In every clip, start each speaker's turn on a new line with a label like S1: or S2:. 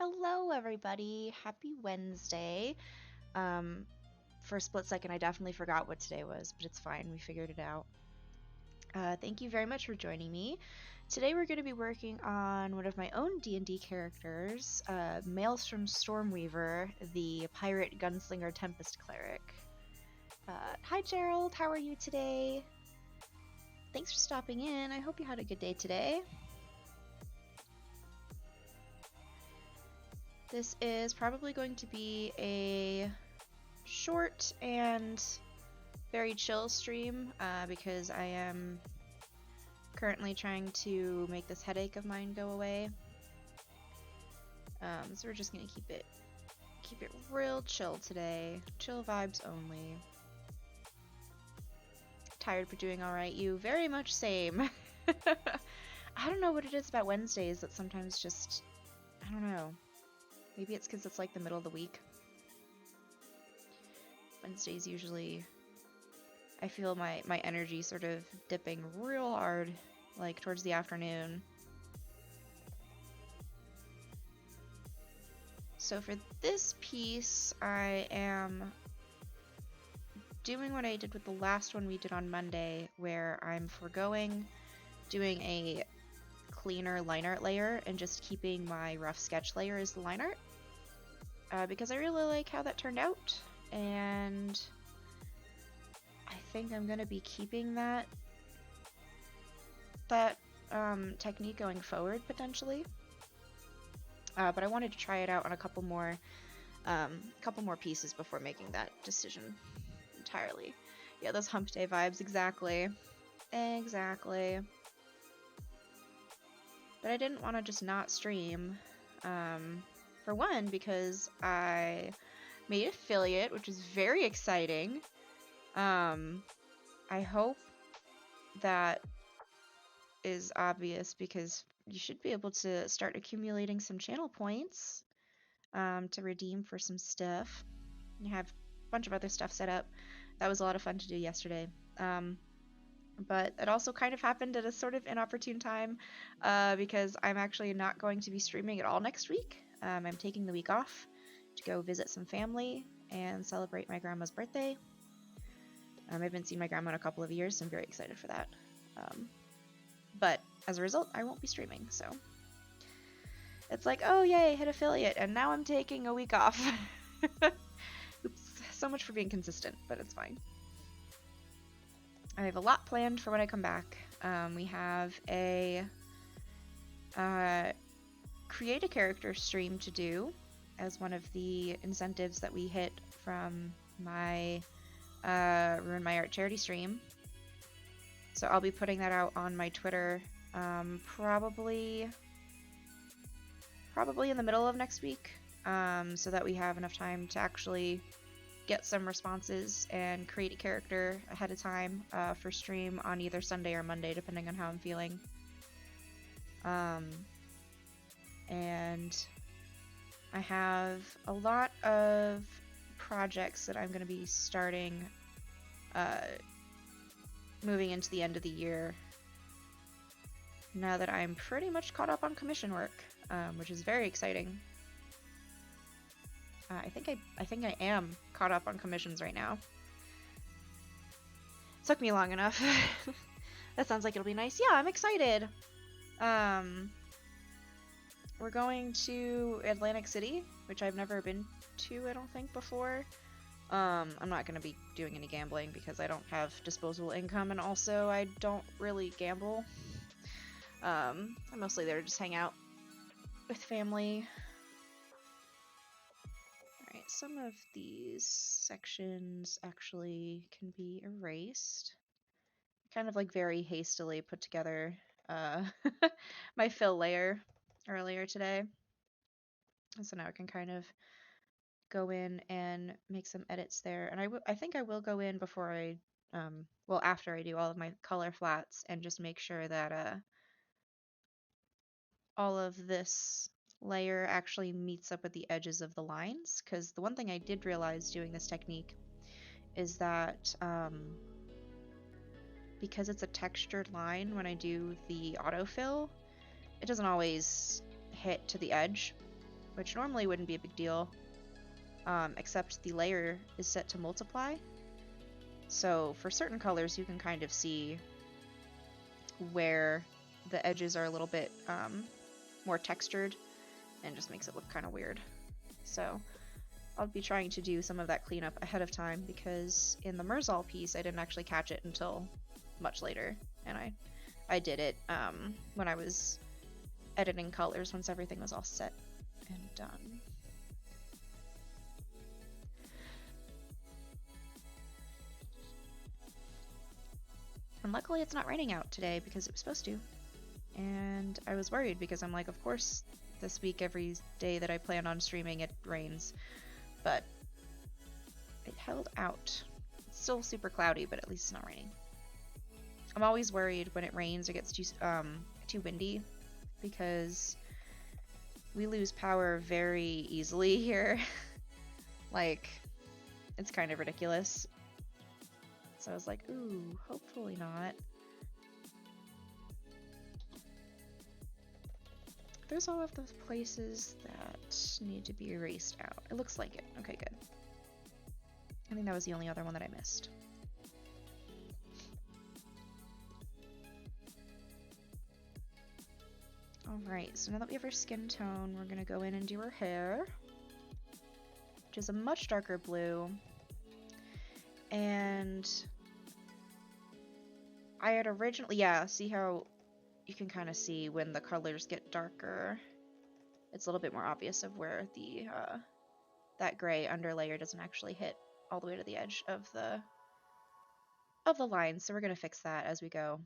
S1: Hello, everybody. Happy Wednesday. Um, for a split second, I definitely forgot what today was, but it's fine. We figured it out. Thank you very much for joining me. Today we're going to be working on one of my own D&D characters, Maelstrom Stormweaver, the pirate Gunslinger Tempest Cleric. Hi, Gerald. How are you today? Thanks for stopping in. I hope you had a good day today. This is probably going to be a short and very chill stream because I am currently trying to make this headache of mine go away. So we're just gonna keep it real chill today. Chill vibes only. Tired but doing alright. You very much same. I don't know what it is about Wednesdays that sometimes just, I don't know. Maybe it's because it's like the middle of the week. Wednesdays usually, I feel my energy sort of dipping real hard, like towards the afternoon. So for this piece, I am doing what I did with the last one we did on Monday, where I'm foregoing doing a cleaner line art layer and just keeping my rough sketch layer as the line art. Because I really like how that turned out, and I think I'm gonna be keeping that technique going forward potentially. But I wanted to try it out on a couple more pieces before making that decision entirely. Yeah, those hump day vibes, exactly. Exactly. But I didn't want to just not stream. For one, because I made affiliate, which is very exciting. I hope that is obvious because you should be able to start accumulating some channel points to redeem for some stuff. You have a bunch of other stuff set up. That was a lot of fun to do yesterday. But it also kind of happened at a sort of inopportune time because I'm actually not going to be streaming at all next week. I'm taking the week off to go visit some family and celebrate my grandma's birthday. I haven't seen my grandma in a couple of years, so I'm very excited for that. But as a result, I won't be streaming, so it's like, oh yay, hit affiliate, and now I'm taking a week off. Oops, so much for being consistent, but it's fine. I have a lot planned for when I come back. We have a create a character stream to do as one of the incentives that we hit from my Ruin My Art charity stream. So I'll be putting that out on my Twitter probably in the middle of next week, so that we have enough time to actually get some responses and create a character ahead of time for stream on either Sunday or Monday, depending on how I'm feeling. And I have a lot of projects that I'm going to be starting moving into the end of the year, now that I'm pretty much caught up on commission work, which is very exciting. I think I am caught up on commissions right now. Took me long enough. That sounds like it'll be nice. Yeah, I'm excited. We're going to Atlantic City, which I've never been to, I don't think, before. I'm not going to be doing any gambling because I don't have disposable income, and also I don't really gamble. I'm mostly there to just hang out with family. Alright, some of these sections actually can be erased. Kind of like very hastily put together my fill layer earlier today. So now I can kind of go in and make some edits there. And I think I will go in before I, well, after I do all of my color flats and just make sure that all of this layer actually meets up with the edges of the lines. Because the one thing I did realize doing this technique is that because it's a textured line, when I do the autofill, it doesn't always hit to the edge. which normally wouldn't be a big deal, except the layer is set to multiply. So for certain colors, you can kind of see where the edges are a little bit more textured, and just makes it look kind of weird. So I'll be trying to do some of that cleanup ahead of time, because in the Merzal piece, I didn't actually catch it until much later, and I did it when I was editing colors, once everything was all set and done. And luckily it's not raining out today, because it was supposed to. And I was worried, because I'm like, of course this week every day that I plan on streaming it rains. But it held out. It's still super cloudy, but at least it's not raining. I'm always worried when it rains or gets too windy, because we lose power very easily here. Like, it's kind of ridiculous. So I was like, ooh, hopefully not. There's all of those places that need to be erased out. It looks like it. Okay, good. I think that was the only other one that I missed. Alright, so now that we have our skin tone, we're gonna go in and do her hair, which is a much darker blue. And I had originally, yeah, see how you can kind of see when the colors get darker. It's a little bit more obvious of where the that gray underlayer doesn't actually hit all the way to the edge of the line. So we're gonna fix that as we go.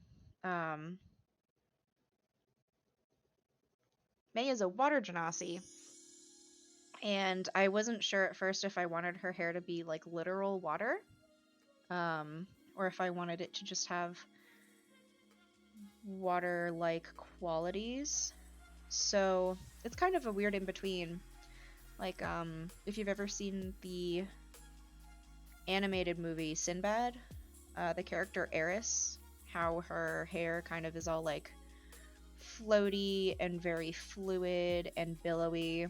S1: May is a water genasi, and I wasn't sure at first if I wanted her hair to be like literal water, or if I wanted it to just have water-like qualities. So it's kind of a weird in between. Like, if you've ever seen the animated movie Sinbad, the character Eris, how her hair kind of is all like floaty and very fluid and billowy,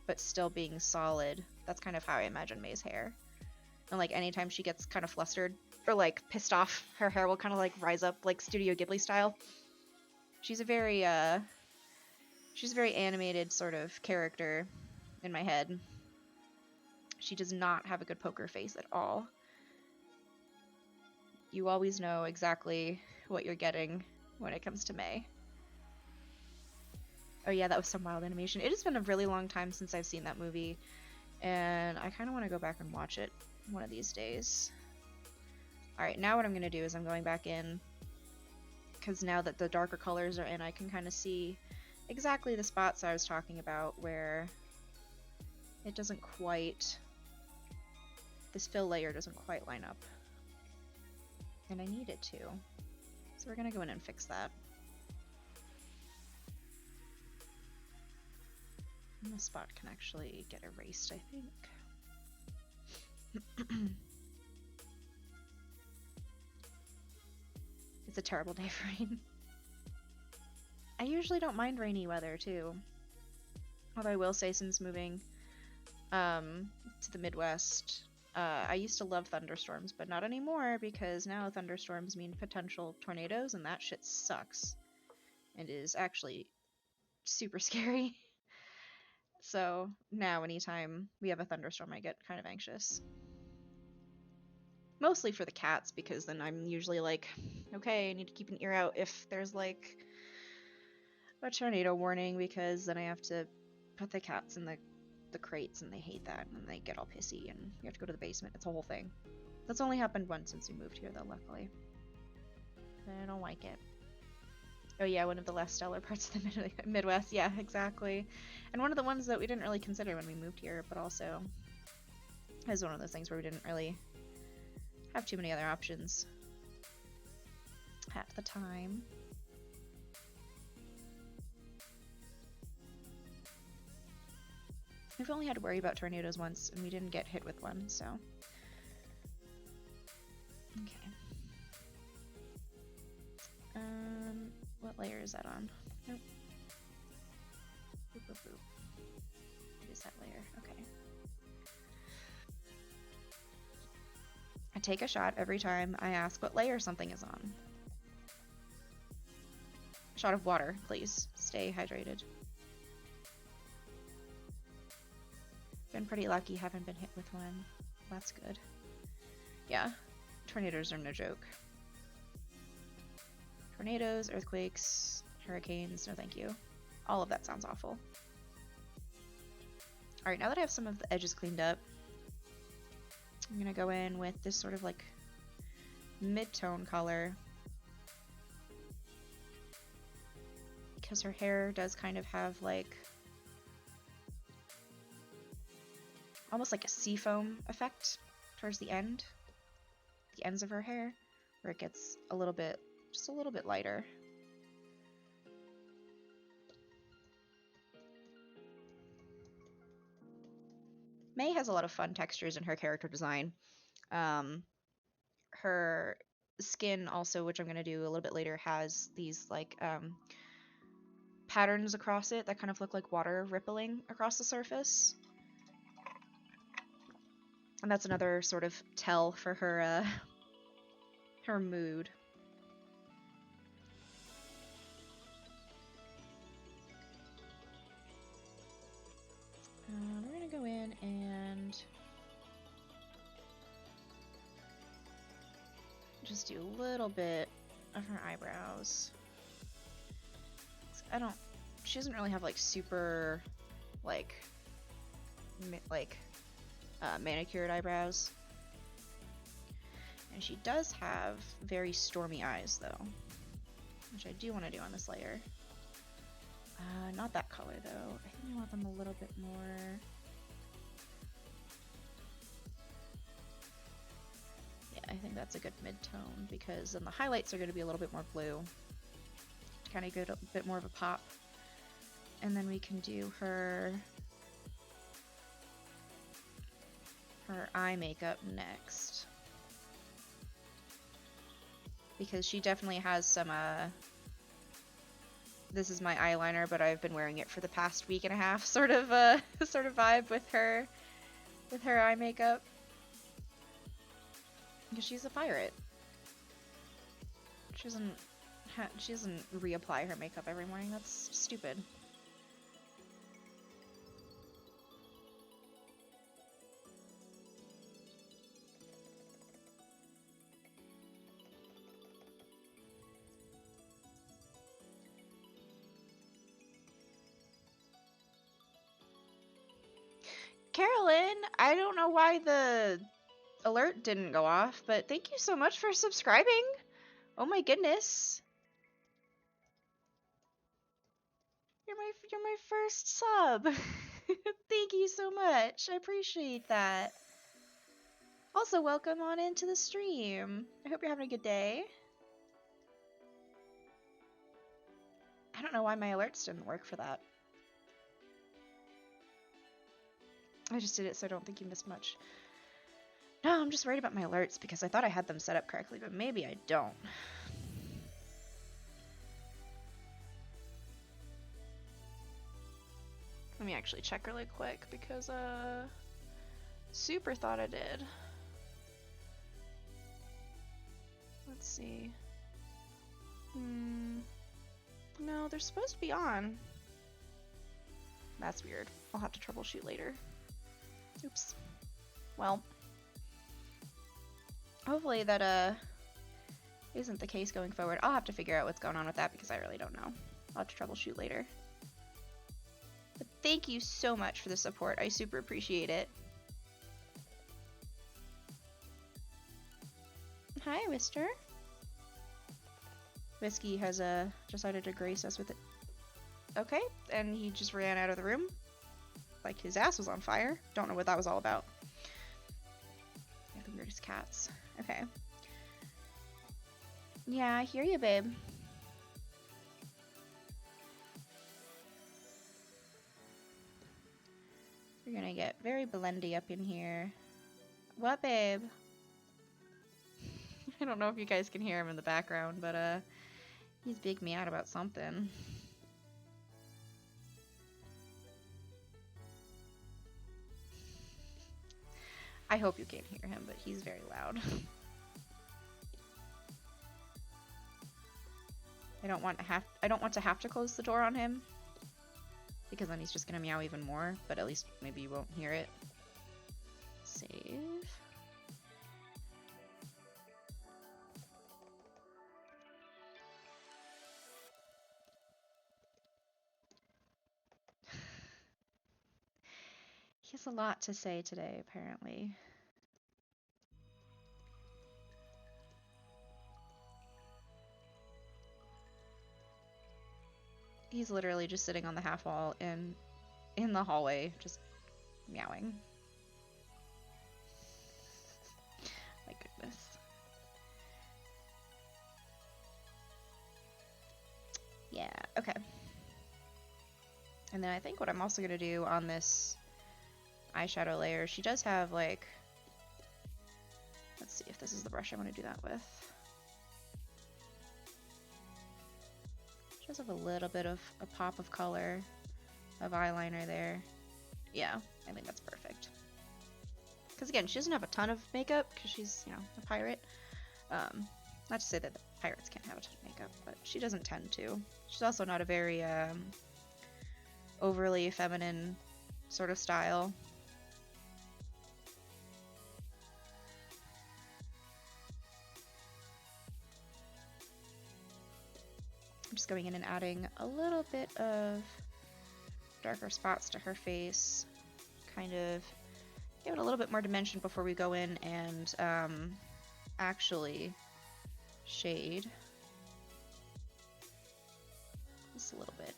S1: but still being solid. That's kind of how I imagine May's hair. And like anytime she gets kind of flustered or like pissed off, her hair will kind of like rise up like Studio Ghibli style. She's a very animated sort of character in my head. She does not have a good poker face at all. You always know exactly what you're getting when it comes to May. Oh yeah, that was some wild animation. It has been a really long time since I've seen that movie, and I kind of want to go back and watch it one of these days. Alright, now what I'm going to do is I'm going back in, because now that the darker colors are in, I can kind of see exactly the spots I was talking about where it doesn't quite, this fill layer doesn't quite line up. And I need it to. So we're going to go in and fix that. And this spot can actually get erased, I think. It's a terrible day for rain. I usually don't mind rainy weather, too. Although I will say, since moving to the Midwest, I used to love thunderstorms, but not anymore, because now thunderstorms mean potential tornadoes, and that shit sucks. And is actually super scary. So now anytime we have a thunderstorm, I get kind of anxious. Mostly for the cats, because then I'm usually like, okay, I need to keep an ear out if there's like a tornado warning, because then I have to put the cats in the crates, and they hate that, and they get all pissy, and you have to go to the basement. It's a whole thing. That's only happened once since we moved here, though, luckily. I don't like it. Oh yeah, one of the less stellar parts of the Midwest. Yeah, exactly. And one of the ones that we didn't really consider when we moved here, but also is one of those things where we didn't really have too many other options at the time. We've only had to worry about tornadoes once, and we didn't get hit with one, so. Okay. What layer is that on? Nope. Boop, boop, boop. that layer. Okay. I take a shot every time I ask what layer something is on. A shot of water, please. Stay hydrated. Been pretty lucky, haven't been hit with one. That's good. Yeah, tornadoes are no joke. Tornadoes, earthquakes, hurricanes, no thank you. All of that sounds awful. Alright, now that I have some of the edges cleaned up, I'm gonna go in with this sort of like mid-tone color. Because her hair does kind of have like almost like a seafoam effect towards the ends of her hair, where it gets a little bit, just a little bit lighter. May has a lot of fun textures in her character design. Her skin also, which I'm going to do a little bit later, has these like patterns across it that kind of look like water rippling across the surface. And that's another sort of tell for her her mood. We're gonna go in and just do a little bit of her eyebrows. She doesn't really have like super manicured eyebrows. And she does have very stormy eyes though, which I do want to do on this layer. Not that color though. I think I want them a little bit more. Yeah, I think that's a good mid-tone because then the highlights are going to be a little bit more blue to kind of get a bit more of a pop. And then we can do her eye makeup next. Because she definitely has some this is my eyeliner, but I've been wearing it for the past week and a half sort of vibe with her eye makeup. Because she's a pirate. She doesn't reapply her makeup every morning. That's stupid. Carolyn, I don't know why the alert didn't go off, but thank you so much for subscribing. Oh my goodness. You're my first sub. Thank you so much. I appreciate that. Also, welcome on into the stream. I hope you're having a good day. I don't know why my alerts didn't work for that. I just did it so I don't think you missed much. No, I'm just worried about my alerts because I thought I had them set up correctly, but maybe I don't. Let me actually check really quick because super thought I did. Let's see. No, they're supposed to be on. That's weird. I'll have to troubleshoot later. Oops. Well, hopefully that isn't the case going forward. I'll have to figure out what's going on with that because I really don't know. I'll have to troubleshoot later. But thank you so much for the support. I super appreciate it. Hi, Mister. Whiskey has decided to grace us with it. Okay, and he just ran out of the room. Like his ass was on fire. Don't know what that was all about. They're the weirdest cats. Okay. Yeah, I hear you, babe. We're gonna get very blendy up in here. What, babe? I don't know if you guys can hear him in the background, but he's big me out about something. I hope you can't hear him, but he's very loud. I don't want to have to close the door on him, because then he's just gonna meow even more, but at least maybe you won't hear it. Save. He has a lot to say today, apparently. He's literally just sitting on the half wall and in the hallway, just meowing. My goodness. Yeah, okay. And then I think what I'm also going to do on this eyeshadow layer, she does have, like... Let's see if this is the brush I want to do that with. She does have a little bit of a pop of color of eyeliner there. Yeah, I think that's perfect. Because again, she doesn't have a ton of makeup because she's, you know, a pirate. Not to say that the pirates can't have a ton of makeup, but she doesn't tend to. She's also not a very overly feminine sort of style. I'm just going in and adding a little bit of darker spots to her face. Kind of give it a little bit more dimension before we go in and actually shade. Just a little bit.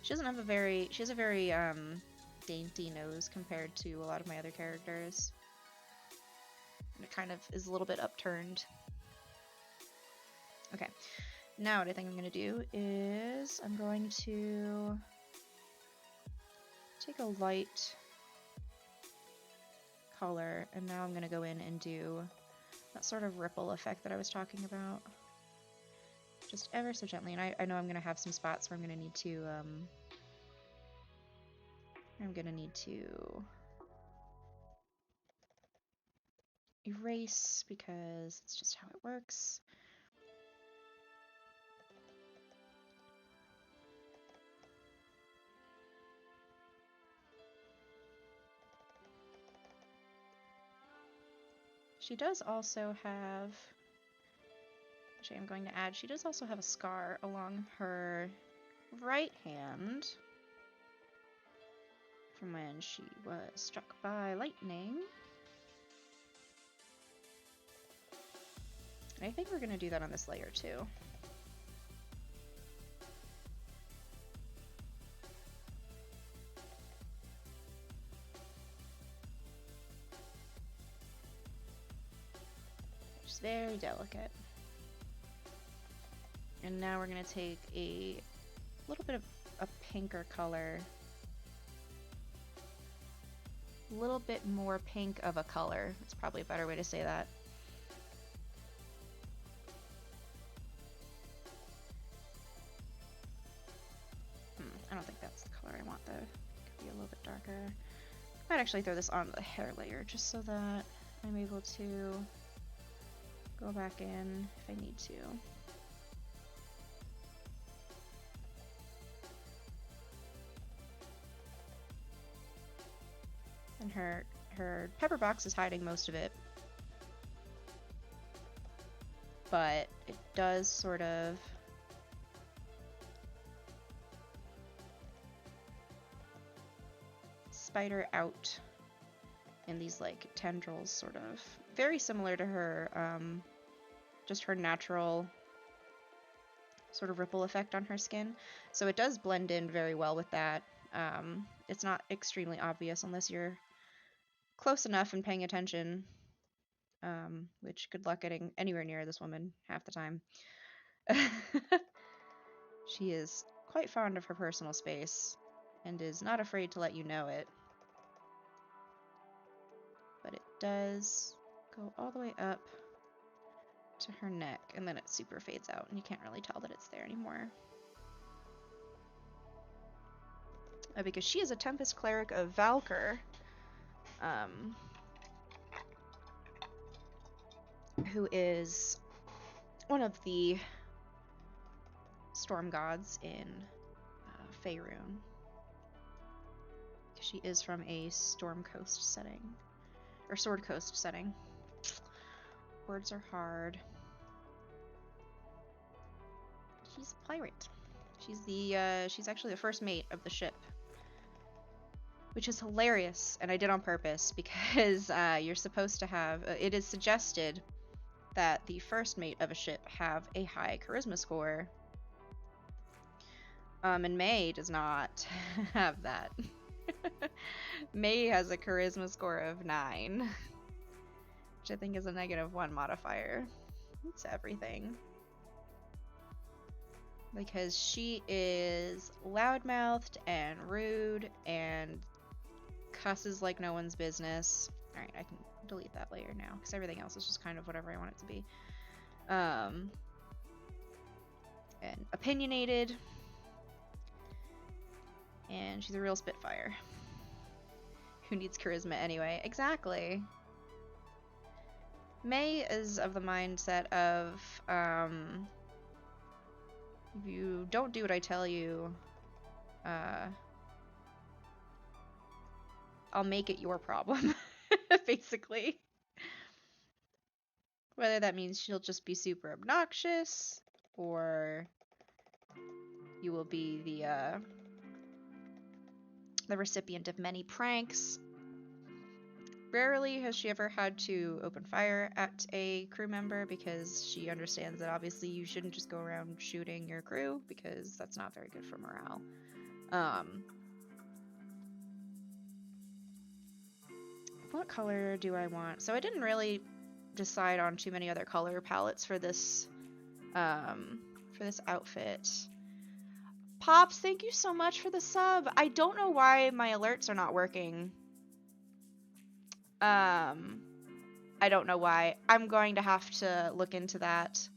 S1: She doesn't have a very, she has a very dainty nose compared to a lot of my other characters. And it kind of is a little bit upturned. Okay, now what I think I'm going to do is I'm going to take a light color, and now I'm going to go in and do that sort of ripple effect that I was talking about. Just ever so gently, and I know I'm going to have some spots where I'm going to need to erase, because it's just how it works. She does also have, which I'm going to add, she does also have a scar along her right hand from when she was struck by lightning. And I think we're going to do that on this layer too. Just very delicate. And now we're going to take a little bit of a pinker color. A little bit more pink of a color. That's probably a better way to say that. I don't think that's the color I want though. It could be a little bit darker. I might actually throw this on the hair layer just so that I'm able to go back in if I need to. And her pepper box is hiding most of it. But it does sort of spider out in these like tendrils, sort of. Very similar to her, just her natural sort of ripple effect on her skin. So it does blend in very well with that. It's not extremely obvious unless you're close enough and paying attention, which good luck getting anywhere near this woman half the time. She is quite fond of her personal space and is not afraid to let you know it. But it does go all the way up to her neck, and then it super fades out and you can't really tell that it's there anymore. Because she is a Tempest Cleric of Valkyr. who is one of the storm gods in Faerun. She is from a Storm Coast setting. Or Sword Coast setting. Words are hard. She's a pirate. She's actually the first mate of the ship. Which is hilarious, and I did on purpose, because you're supposed to have... it is suggested that the first mate of a ship have a high charisma score. And May does not have that. May has a charisma score of 9. Which I think is a -1 modifier. It's everything. Because she is loudmouthed and rude and cusses like no one's business. Alright, I can delete that layer now, because everything else is just kind of whatever I want it to be. And opinionated. And she's a real spitfire. Who needs charisma anyway? Exactly. May is of the mindset of, if you don't do what I tell you, I'll make it your problem, basically. Whether that means she'll just be super obnoxious, or you will be the recipient of many pranks. Rarely has she ever had to open fire at a crew member, because she understands that obviously you shouldn't just go around shooting your crew, because that's not very good for morale. What color do I want? So I didn't really decide on too many other color palettes for this outfit. Pops, thank you so much for the sub. I don't know why my alerts are not working. I don't know why. I'm going to have to look into that.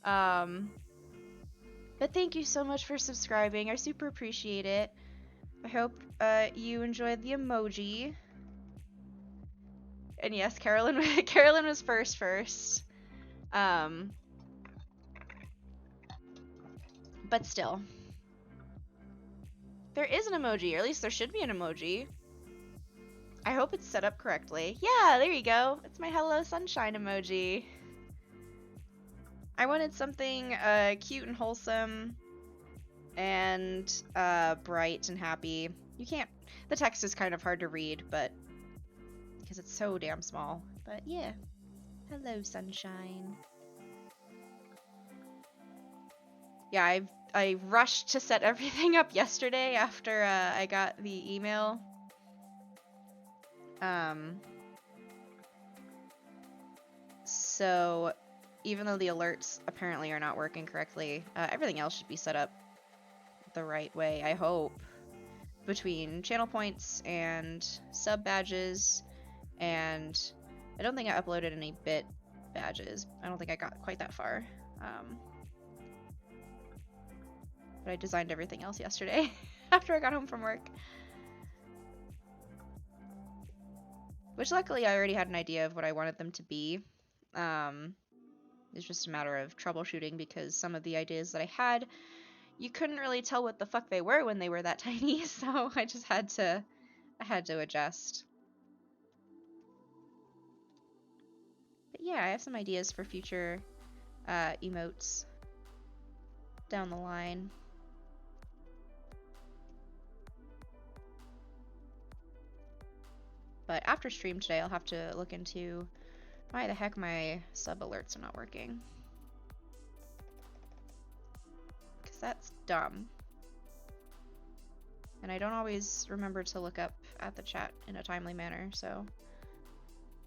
S1: But thank you so much for subscribing. I super appreciate it. I hope you enjoyed the emoji. And yes, Carolyn was first. But still. There is an emoji, or at least there should be an emoji. I hope it's set up correctly. Yeah, there you go. It's my hello sunshine emoji. I wanted something cute and wholesome and bright and happy. You can't... The text is kind of hard to read, but... because it's so damn small. But yeah. Hello, sunshine. Yeah, I rushed to set everything up yesterday after I got the email. So even though the alerts apparently are not working correctly, everything else should be set up the right way, I hope. Between channel points and sub badges, and I don't think I uploaded any bit badges. I don't think I got quite that far. But I designed everything else yesterday after I got home from work. Which luckily I already had an idea of what I wanted them to be. It's just a matter of troubleshooting, because some of the ideas that I had, you couldn't really tell what the fuck they were when they were that tiny, so I just had to adjust. But yeah, I have some ideas for future emotes down the line. But after stream today, I'll have to look into why the heck my sub alerts are not working. Because that's dumb. And I don't always remember to look up at the chat in a timely manner, so...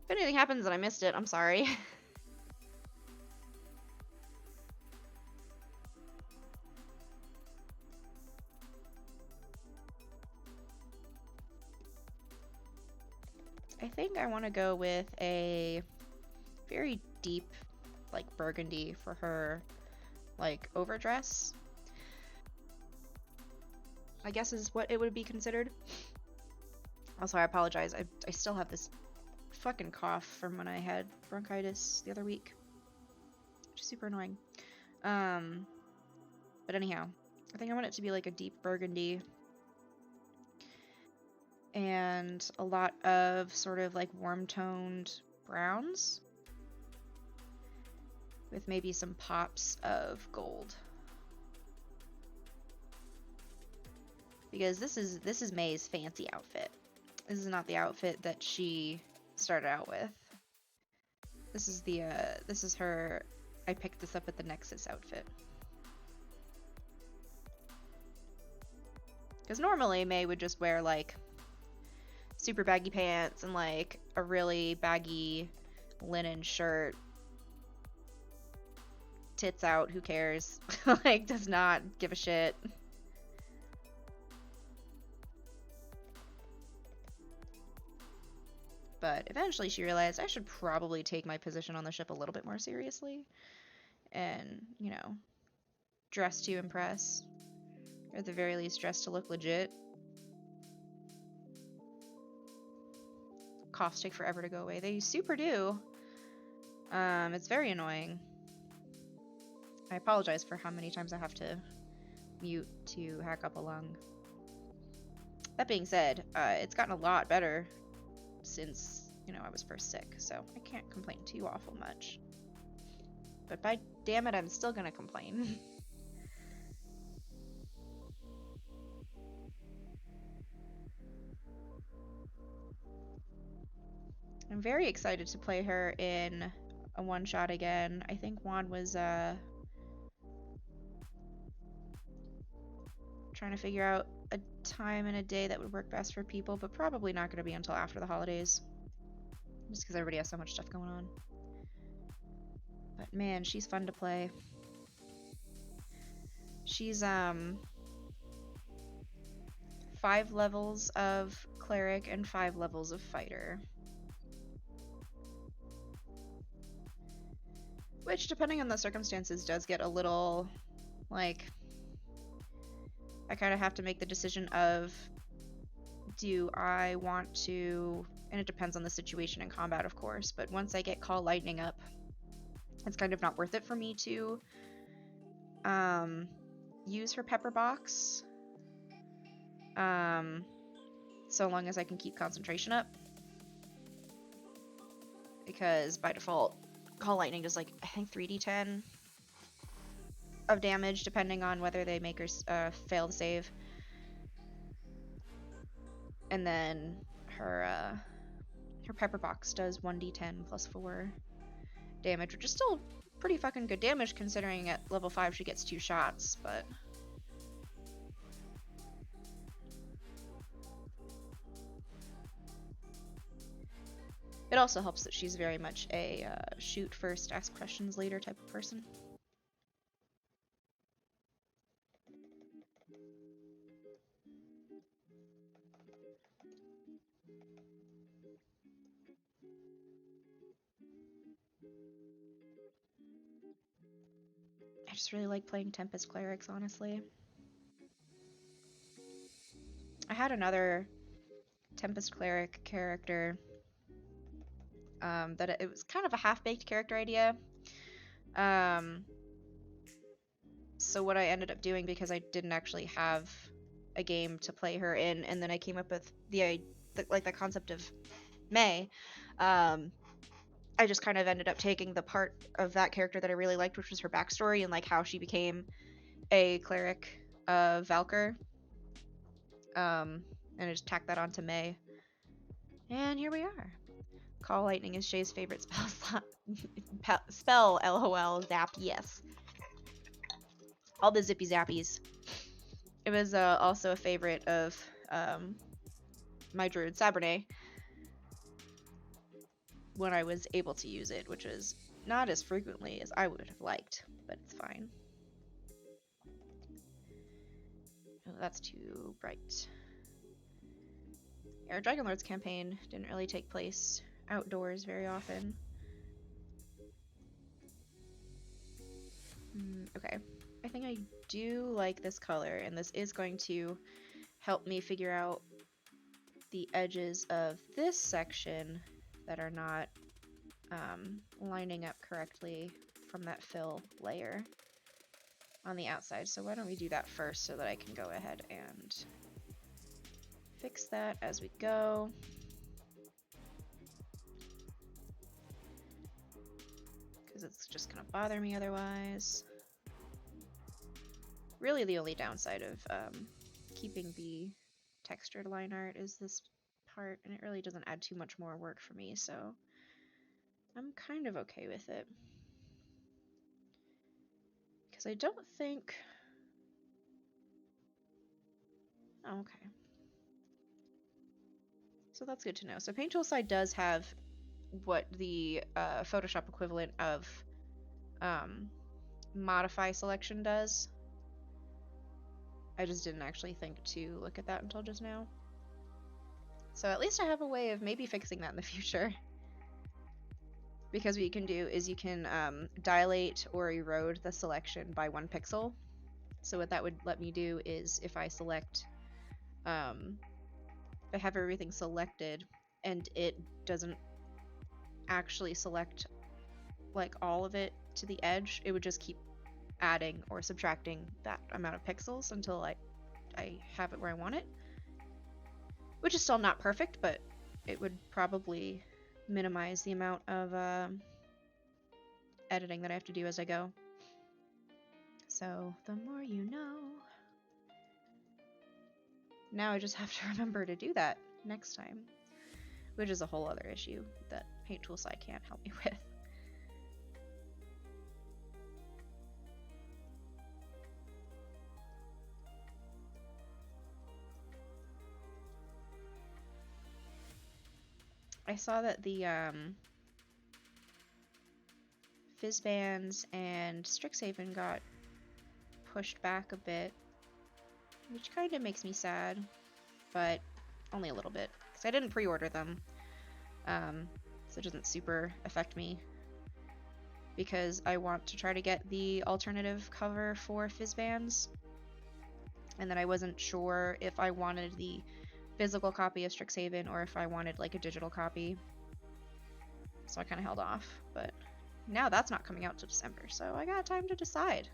S1: if anything happens and I missed it, I'm sorry. I think I want to go with a very deep, like, burgundy for her, like, overdress. I guess is what it would be considered. Also, I apologize. I still have this fucking cough from when I had bronchitis the other week. super annoying. But anyhow, I think I want it to be like a deep burgundy. And a lot of sort of like warm-toned browns. With maybe some pops of gold. Because this is May's fancy outfit. This is not the outfit that she started out with. This is her I picked this up at the Nexus outfit. Because normally May would just wear like super baggy pants and like a really baggy linen shirt. Tits out, who cares? Like, does not give a shit. But eventually she realized I should probably take my position on the ship a little bit more seriously. And, you know, dress to impress. Or at the very least, dress to look legit. Coughs take forever to go away. They super do. It's very annoying. I apologize for how many times I have to mute to hack up a lung. That being said, it's gotten a lot better since, you know, I was first sick, so I can't complain too awful much. But by damn it, I'm still gonna complain. I'm very excited to play her in a one-shot again. I think Juan was trying to figure out a time and a day that would work best for people, but probably not going to be until after the holidays. Just because everybody has so much stuff going on. But man, she's fun to play. She's 5 levels of cleric and 5 levels of fighter. Which, depending on the circumstances, does get a little, like, I kind of have to make the decision of, do I want to, and it depends on the situation in combat, of course, but once I get Call Lightning up, it's kind of not worth it for me to use her pepper box, so long as I can keep concentration up, because by default, Call Lightning does like, I think 3d10 of damage, depending on whether they make her fail to save. And then her pepper box does 1d10 plus 4 damage, which is still pretty fucking good damage considering at level 5 she gets 2 shots, but it also helps that she's very much a shoot first, ask questions later type of person. I just really like playing Tempest Clerics, honestly. I had another Tempest Cleric character that it was kind of a half-baked character idea. So what I ended up doing, because I didn't actually have a game to play her in, and then I came up with the concept of May, I just kind of ended up taking the part of that character that I really liked, which was her backstory and like how she became a cleric of Valkyr, and I just tacked that onto May, and here we are. Call Lightning is Shay's favorite spell. LOL. Zap. Yes. All the zippy zappies. It was also a favorite of my druid Sabernet when I was able to use it, which is not as frequently as I would have liked, but it's fine. Oh, that's too bright. Our Dragonlord's campaign didn't really take place outdoors very often. Okay, I think I do like this color, and this is going to help me figure out the edges of this section that are not lining up correctly from that fill layer on the outside. So why don't we do that first so that I can go ahead and fix that as we go. Because it's just going to bother me otherwise. Really the only downside of keeping the textured line art is this part, and it really doesn't add too much more work for me, so I'm kind of okay with it. Because I don't think... Oh, okay. So that's good to know. So Paint Tool Side does have what the Photoshop equivalent of Modify Selection does. I just didn't actually think to look at that until just now. So at least I have a way of maybe fixing that in the future. Because what you can do is you can dilate or erode the selection by 1 pixel. So what that would let me do is if I select, if I have everything selected and it doesn't actually select like all of it to the edge, it would just keep adding or subtracting that amount of pixels until I have it where I want it. Which is still not perfect, but it would probably minimize the amount of editing that I have to do as I go. So, the more you know. Now I just have to remember to do that next time. Which is a whole other issue that Paint Tool Side can't help me with. I saw that the Fizzbands and Strixhaven got pushed back a bit, which kind of makes me sad, but only a little bit, because I didn't pre-order them, so it doesn't super affect me, because I want to try to get the alternative cover for Fizzbands, and then I wasn't sure if I wanted the physical copy of Strixhaven or if I wanted like a digital copy, so I kind of held off, but now that's not coming out till December, so I got time to decide.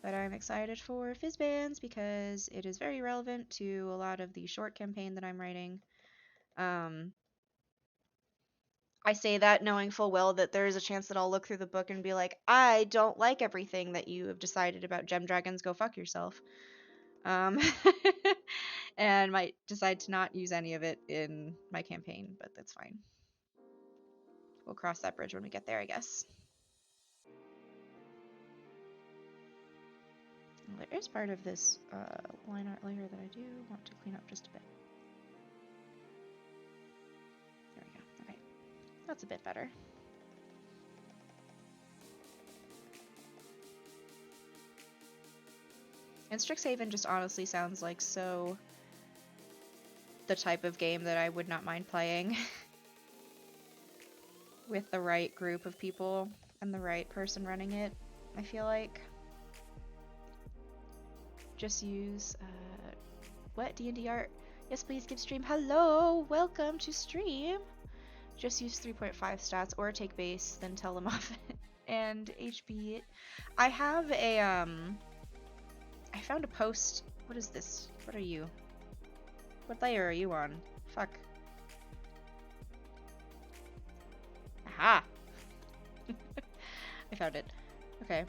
S1: But I'm excited for Fizzbands because it is very relevant to a lot of the short campaign that I'm writing. I say that knowing full well that there is a chance that I'll look through the book and be like, I don't like everything that you have decided about gem dragons, go fuck yourself. And might decide to not use any of it in my campaign, but that's fine. We'll cross that bridge when we get there, I guess. Well, there is part of this line art layer that I do want to clean up just a bit. There we go. Okay. That's a bit better. And Strixhaven just honestly sounds like so the type of game that I would not mind playing with the right group of people and the right person running it, I feel like. Just use, what? D&D art? Yes, please give stream. Hello! Welcome to stream! Just use 3.5 stats or take base, then tell them off and HB it. I have a, I found a post. What is this? What are you? What layer are you on? Fuck. Aha! I found it. Okay.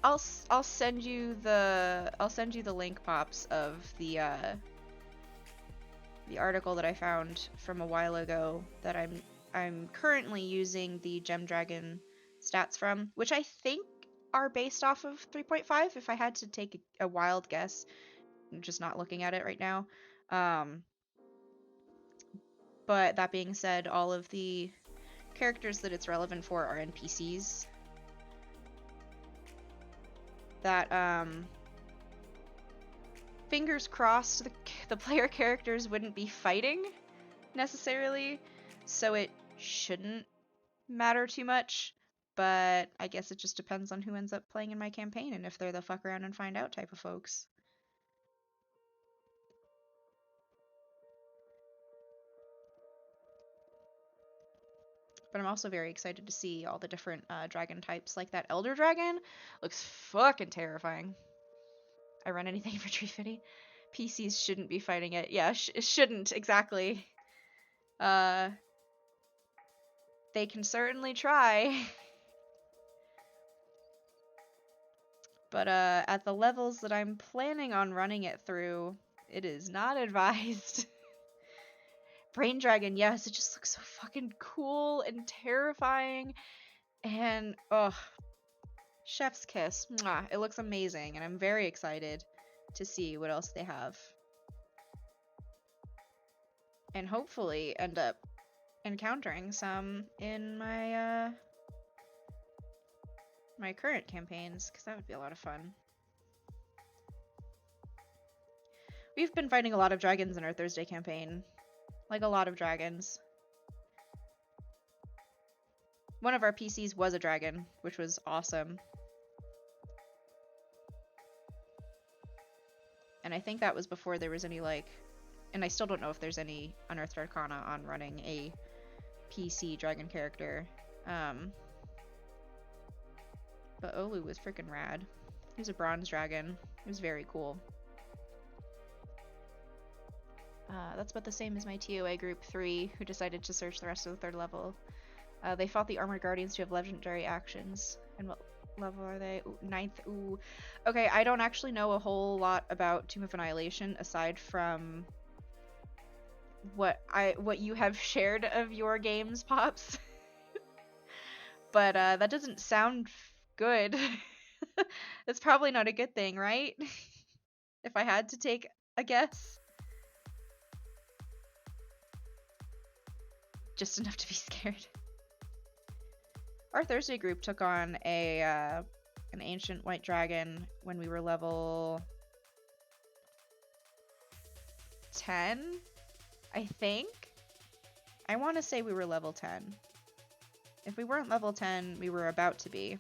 S1: I'll send you the link pops of the article that I found from a while ago that I'm currently using the Gem Dragon stats from, which I think are based off of 3.5 if I had to take a wild guess. I'm just not looking at it right now. But that being said, all of the characters that it's relevant for are NPCs that fingers crossed the player characters wouldn't be fighting necessarily, so it shouldn't matter too much, but I guess it just depends on who ends up playing in my campaign and if they're the fuck around and find out type of folks. But I'm also very excited to see all the different dragon types. Like that Elder Dragon looks fucking terrifying. I run anything for Tree Fitty. PCs shouldn't be fighting it. Yeah, it shouldn't, exactly. They can certainly try. But at the levels that I'm planning on running it through, it is not advised. Brain Dragon, yes, it just looks so fucking cool and terrifying. And, ugh. Chef's kiss. Mwah. It looks amazing, and I'm very excited to see what else they have. And hopefully end up encountering some in my my current campaigns, because that would be a lot of fun. We've been fighting a lot of dragons in our Thursday campaign. Like, a lot of dragons. One of our PCs was a dragon, which was awesome. And I think that was before there was any, like... And I still don't know if there's any Unearthed Arcana on running a PC dragon character. But Olu was freaking rad. He was a bronze dragon. It was very cool. That's about the same as my TOA group 3, who decided to search the rest of the 3rd level. They fought the Armored Guardians, who have legendary actions. And what level are they? Ooh, 9th. Ooh. Okay, I don't actually know a whole lot about Tomb of Annihilation, aside from what you have shared of your games, Pops. But that doesn't sound good. That's probably not a good thing, right? If I had to take a guess. Just enough to be scared. Our Thursday group took on an ancient white dragon when we were level 10, I think. I want to say we were level 10. If we weren't level 10, we were about to be.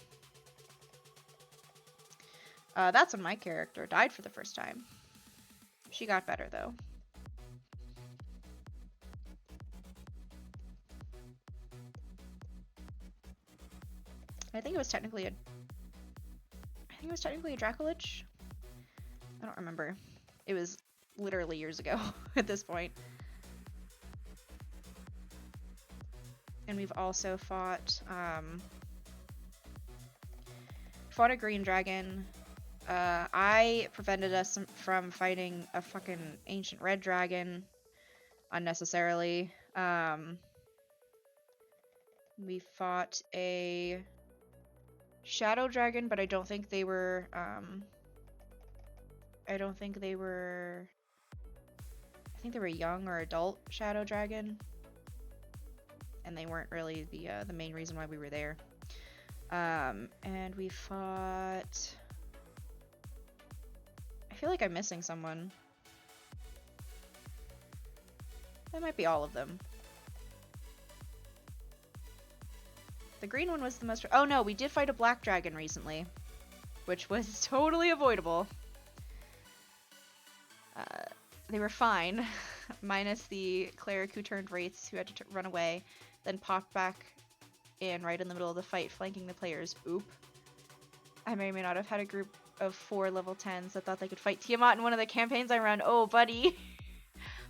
S1: That's when my character died for the first time. She got better, though. I think it was technically a Dracolich. I don't remember. It was literally years ago at this point. And we've also fought a green dragon. I prevented us from fighting a fucking ancient red dragon unnecessarily. We fought a shadow dragon, but I think they were young or adult shadow dragon, and they weren't really the main reason why we were there. And we fought... I feel like I'm missing someone. That might be all of them. The green one was the most... Oh no, we did fight a black dragon recently, which was totally avoidable. They were fine, minus the cleric who turned wraiths, who had to run away, then popped back in right in the middle of the fight, flanking the players. Oop. I may or may not have had a group of 4 level 10s that thought they could fight Tiamat in one of the campaigns I run. Oh, buddy.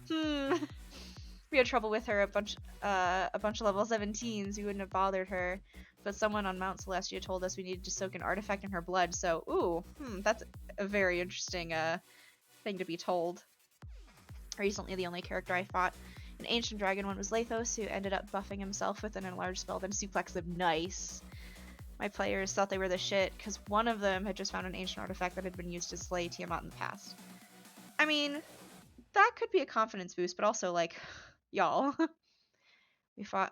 S1: We had trouble with her a bunch of level 17s. We wouldn't have bothered her, but someone on Mount Celestia told us we needed to soak an artifact in her blood. So, ooh, that's a very interesting thing to be told. Recently, the only character I fought an ancient dragon one was Lathos, who ended up buffing himself with an enlarged spell, then suplex him. Nice. My players thought they were the shit because one of them had just found an ancient artifact that had been used to slay Tiamat in the past. I mean, that could be a confidence boost, but also, like, y'all. We found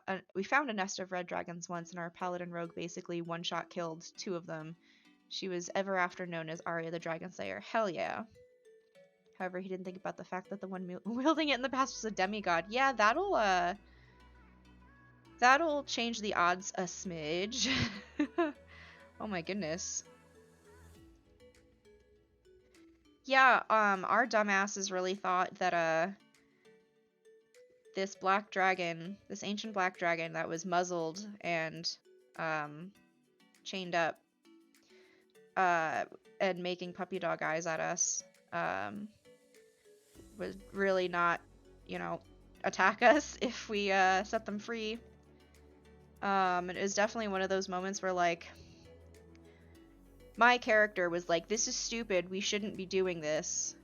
S1: a nest of red dragons once, and our paladin rogue basically one-shot killed 2 of them. She was ever after known as Arya the Dragon Slayer. Hell yeah. However, he didn't think about the fact that the one wielding it in the past was a demigod. Yeah, that'll change the odds a smidge. Oh my goodness. Yeah, our dumbasses really thought that this black dragon, this ancient black dragon that was muzzled and chained up and making puppy dog eyes at us, would really not, attack us if we set them free. It was definitely one of those moments where, like, my character was like, this is stupid, we shouldn't be doing this.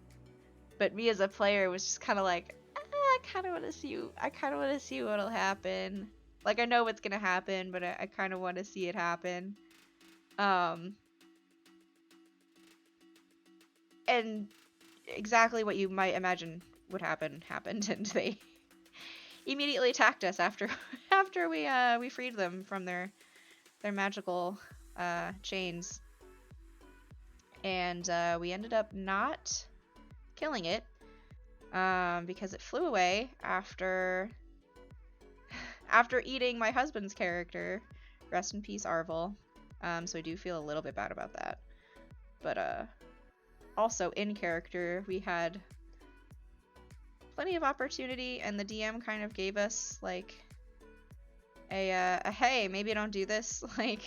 S1: But me as a player was just kind of like, I kind of want to see what'll happen. Like, I know what's going to happen, but I kind of want to see it happen. And exactly what you might imagine would happen happened, and they immediately attacked us after we freed them from their magical chains. And we ended up not killing it because it flew away after eating my husband's character. Rest in peace, Arvel. So I do feel a little bit bad about that. But also in character, we had plenty of opportunity, and the DM kind of gave us like a hey, maybe don't do this, like,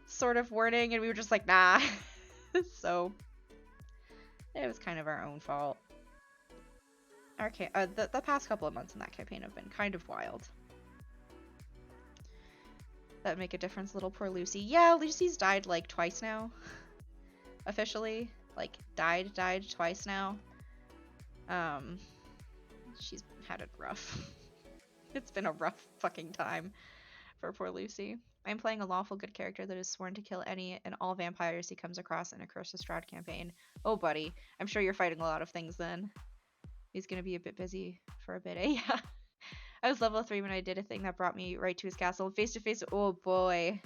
S1: sort of warning, and we were just like, nah. So it was kind of our own fault. The past couple of months in that campaign have been kind of wild. That would make a difference, little poor Lucy. Yeah, Lucy's died like twice now. Officially. Like, died twice now. She's had it rough. It's been a rough fucking time for poor Lucy. I'm playing a lawful good character that is sworn to kill any and all vampires he comes across in a Curse of Strahd campaign. Oh, buddy. I'm sure you're fighting a lot of things then. He's gonna be a bit busy for a bit, eh? Yeah. I was level 3 when I did a thing that brought me right to his castle. Face to face, oh boy.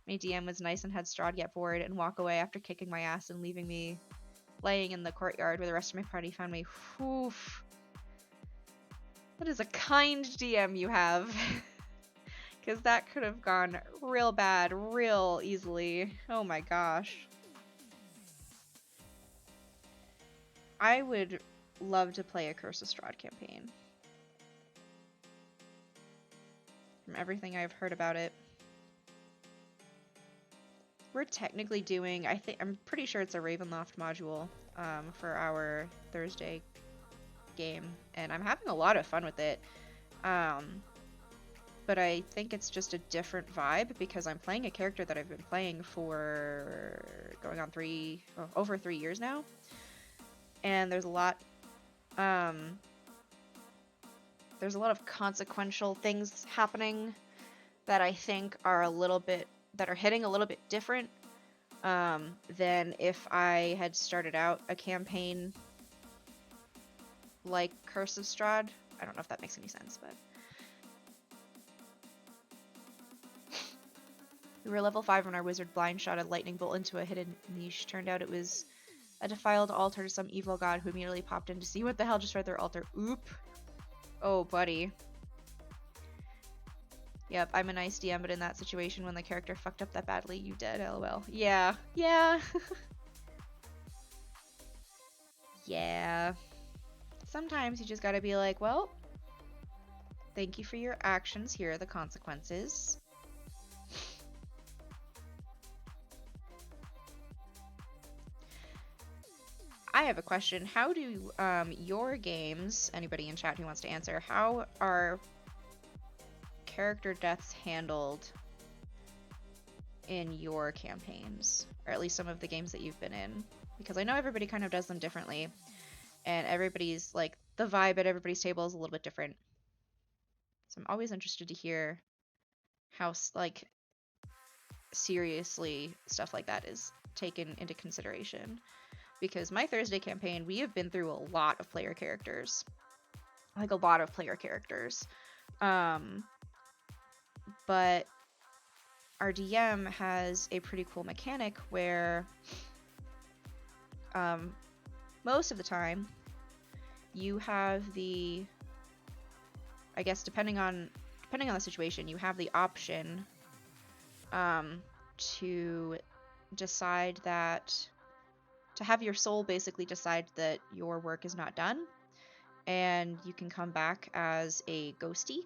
S1: My DM was nice and had Strahd get bored and walk away after kicking my ass and leaving me laying in the courtyard where the rest of my party found me. Oof. That is a kind DM you have. Because that could have gone real bad real easily. Oh my gosh. I would love to play a Curse of Strahd campaign. From everything I've heard about it. We're technically doing, I'm pretty sure it's a Ravenloft module for our Thursday game, and I'm having a lot of fun with it. But I think it's just a different vibe because I'm playing a character that I've been playing for going on over 3 years now. And there's a lot of consequential things happening that I think are hitting a little bit different than if I had started out a campaign like Curse of Strahd. I don't know if that makes any sense, but we were level 5 when our wizard blind shot a lightning bolt into a hidden niche. Turned out it was a defiled altar to some evil god who immediately popped in to see what the hell destroyed their altar. Oop. Oh, buddy. Yep, I'm a nice DM, but in that situation when the character fucked up that badly, you dead, lol. Yeah. Yeah. Yeah. Sometimes you just gotta be like, well, thank you for your actions. Here are the consequences. I have a question. How do your games, anybody in chat who wants to answer, how are character deaths handled in your campaigns? Or at least some of the games that you've been in? Because I know everybody kind of does them differently. And everybody's, like, the vibe at everybody's table is a little bit different. So I'm always interested to hear how, like, seriously stuff like that is taken into consideration. Because my Thursday campaign, we have been through a lot of player characters. Like, a lot of player characters. But our DM has a pretty cool mechanic where most of the time you have the, I guess depending on the situation, you have the option to decide that, to have your soul basically decide that your work is not done, and you can come back as a ghosty.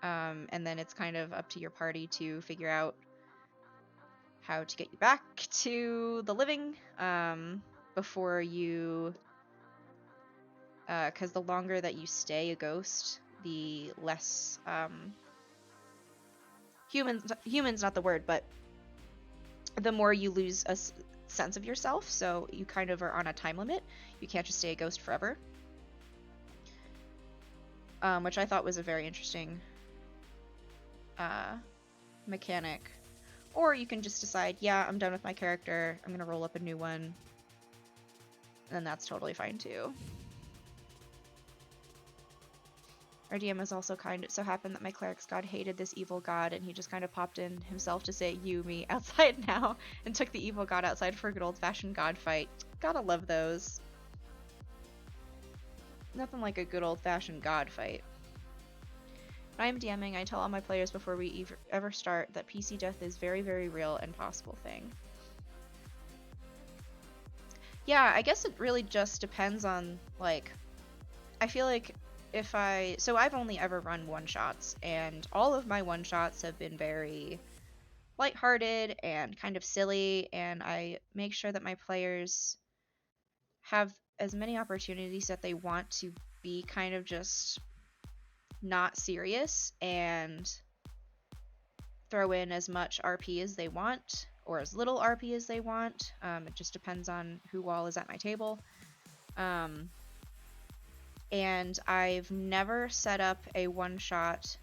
S1: And then it's kind of up to your party to figure out how to get you back to the living before you, because the longer that you stay a ghost, the less humans not the word, but the more you lose a sense of yourself. So you kind of are on a time limit. You can't just stay a ghost forever, which I thought was a very interesting mechanic. Or you can just decide, yeah, I'm done with my character, I'm gonna roll up a new one, and that's totally fine too. Our DM has also kind of so happened that my cleric's god hated this evil god, and he just kind of popped in himself to say, you, me, outside now, and took the evil god outside for a good old-fashioned god fight. Gotta love those. Nothing like a good old-fashioned god fight. When I'm DMing, I tell all my players before we ever start that PC death is very, very real and possible thing. Yeah, I guess it really just depends on, like, I feel like so I've only ever run one-shots, and all of my one-shots have been very lighthearted and kind of silly, and I make sure that my players have as many opportunities that they want to be kind of just not serious and throw in as much RP as they want, or as little RP as they want. It just depends on who all is at my table. And I've never set up a one-shot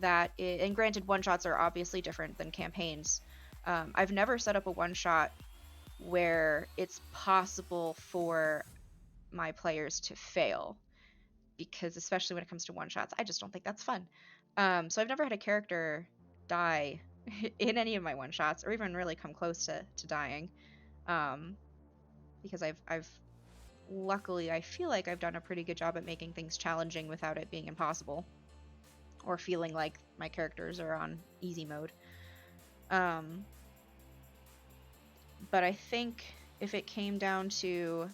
S1: and granted, one-shots are obviously different than campaigns. I've never set up a one-shot where it's possible for my players to fail, because especially when it comes to one-shots, I just don't think that's fun. So I've never had a character die in any of my one-shots, or even really come close to dying, because I've luckily, I feel like I've done a pretty good job at making things challenging without it being impossible, or feeling like my characters are on easy mode. But I think if it came down to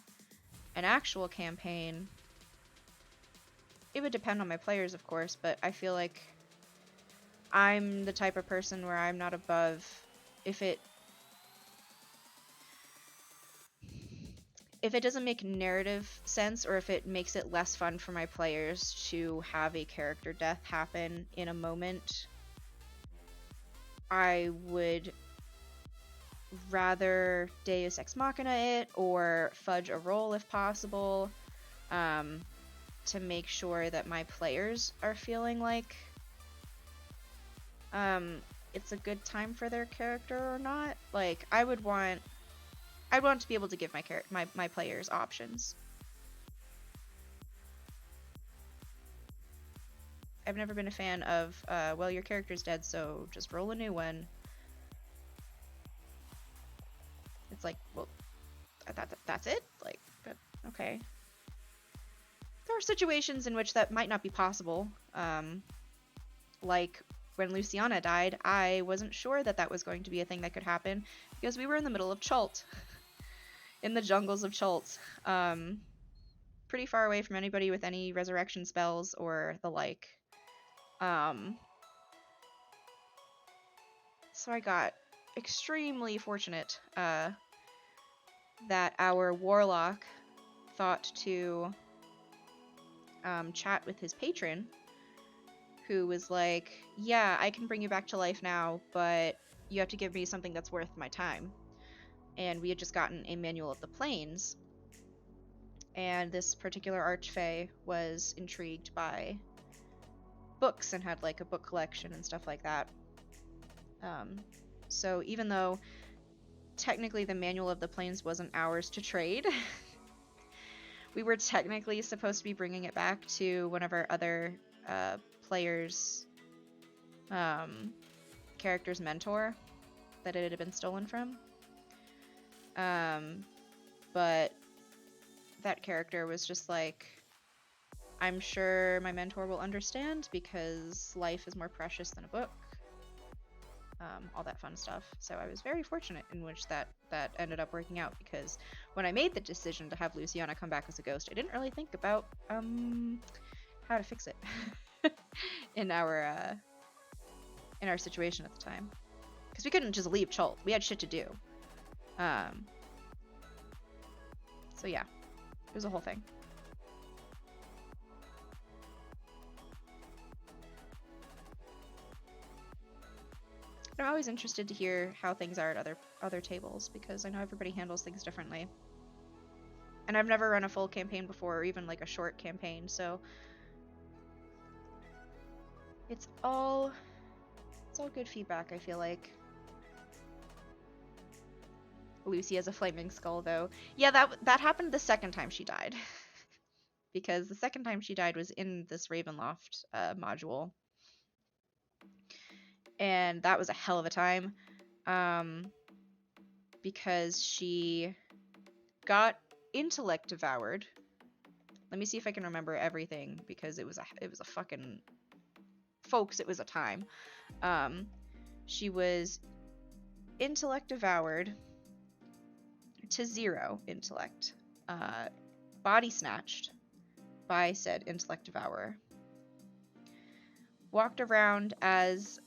S1: an actual campaign, it would depend on my players, of course, but I feel like I'm the type of person where I'm not above if it doesn't make narrative sense, or if it makes it less fun for my players to have a character death happen in a moment, I would rather Deus Ex Machina it, or fudge a roll if possible, to make sure that my players are feeling like it's a good time for their character or not. Like, I'd want to be able to give my players options. I've never been a fan of, well, your character's dead, so just roll a new one. It's like, well, that's it? Like, okay. There are situations in which that might not be possible. Like, when Luciana died, I wasn't sure that was going to be a thing that could happen, because we were in the middle of Chult. In the jungles of Chult. Pretty far away from anybody with any resurrection spells or the like. So I got extremely fortunate that our warlock thought to chat with his patron, who was like, yeah, I can bring you back to life now, but you have to give me something that's worth my time. And we had just gotten a manual of the planes, and this particular archfey was intrigued by books and had like a book collection and stuff like that. So even though technically the manual of the planes wasn't ours to trade, we were technically supposed to be bringing it back to one of our other players' character's mentor that it had been stolen from. But that character was just like, I'm sure my mentor will understand, because life is more precious than a book. all that fun stuff. So I was very fortunate in which that ended up working out, because when I made the decision to have Luciana come back as a ghost, I didn't really think about how to fix it in our situation at the time, because we couldn't just leave Chult. We had shit to do. So yeah, it was a whole thing. I'm always interested to hear how things are at other tables, because I know everybody handles things differently. And I've never run a full campaign before, or even like a short campaign, so it's all good feedback, I feel like. Lucy has a flaming skull, though. Yeah, that happened the second time she died. Because the second time she died was in this Ravenloft module. And that was a hell of a time. Because she got intellect devoured. Let me see if I can remember everything, because it was a fucking... Folks, it was a time. She was intellect devoured to 0 intellect. Body snatched by said intellect devourer. Walked around as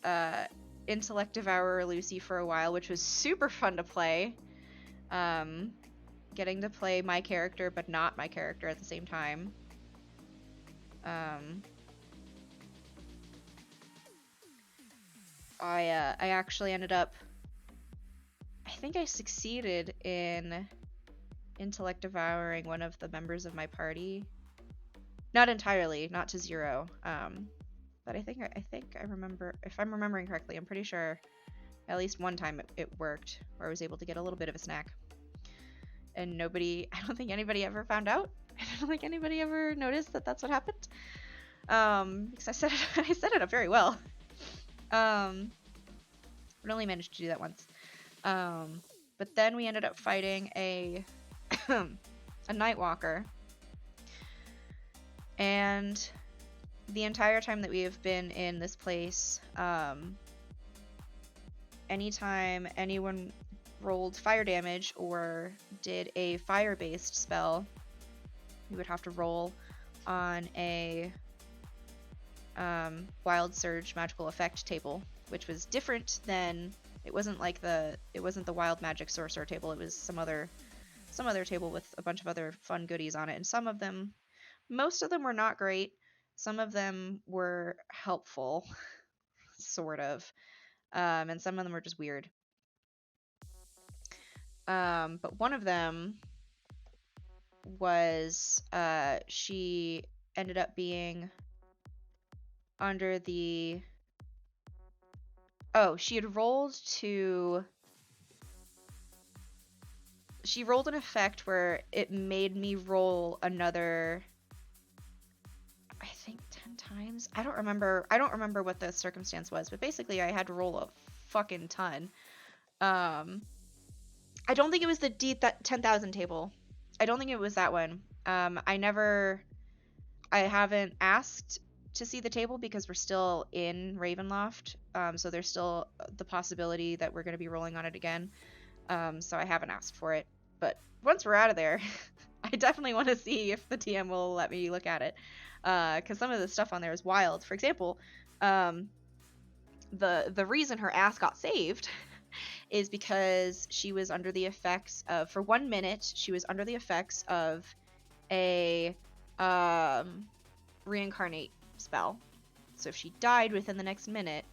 S1: intellect devourer Lucy for a while, which was super fun to play. Getting to play my character, but not my character at the same time. I actually ended up... I think I succeeded in intellect devouring one of the members of my party. Not entirely, not to 0. But I think I remember, if I'm remembering correctly, I'm pretty sure at least one time it worked, where I was able to get a little bit of a snack. And I don't think anybody ever found out. I don't think anybody ever noticed that that's what happened. Because I set it up very well. But only managed to do that once. But then we ended up fighting a Nightwalker. And the entire time that we have been in this place, anytime anyone rolled fire damage or did a fire-based spell, we would have to roll on a Wild Surge magical effect table, which was different than... It wasn't the Wild Magic Sorcerer table. It was some other table with a bunch of other fun goodies on it. And most of them were not great. Some of them were helpful, sort of. And some of them were just weird. But one of them was, she ended up being under the... Oh, she had rolled to... She rolled an effect where it made me roll another... I think 10 times? I don't remember what the circumstance was, but basically I had to roll a fucking ton. I don't think it was the 10,000 table. I don't think it was that one. I haven't asked to see the table because we're still in Ravenloft. So there's still the possibility that we're going to be rolling on it again. So I haven't asked for it. But once we're out of there, I definitely want to see if the TM will let me look at it. Because some of the stuff on there is wild. For example, the reason her ass got saved is because she was under the effects of, for 1 minute, she was under the effects of a reincarnate spell. So if she died within the next minute,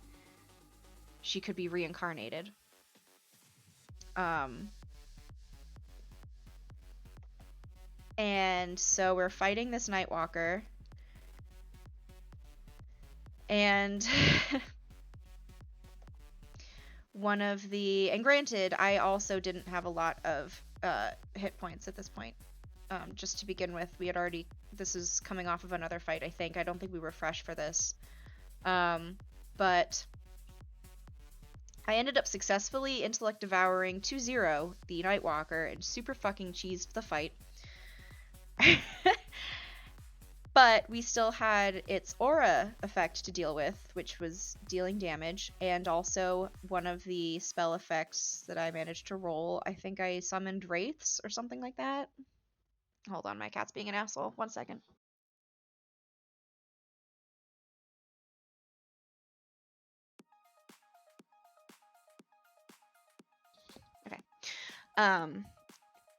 S1: she could be reincarnated. And so we're fighting this Nightwalker. And and granted, I also didn't have a lot of hit points at this point. Just to begin with, this is coming off of another fight, I think. I don't think we were fresh for this. But I ended up successfully intellect devouring 2-0 the Nightwalker and super fucking cheesed the fight. But we still had its aura effect to deal with, which was dealing damage, and also one of the spell effects that I managed to roll. I think I summoned wraiths or something like that. Hold on, my cat's being an asshole. 1 second. Okay. I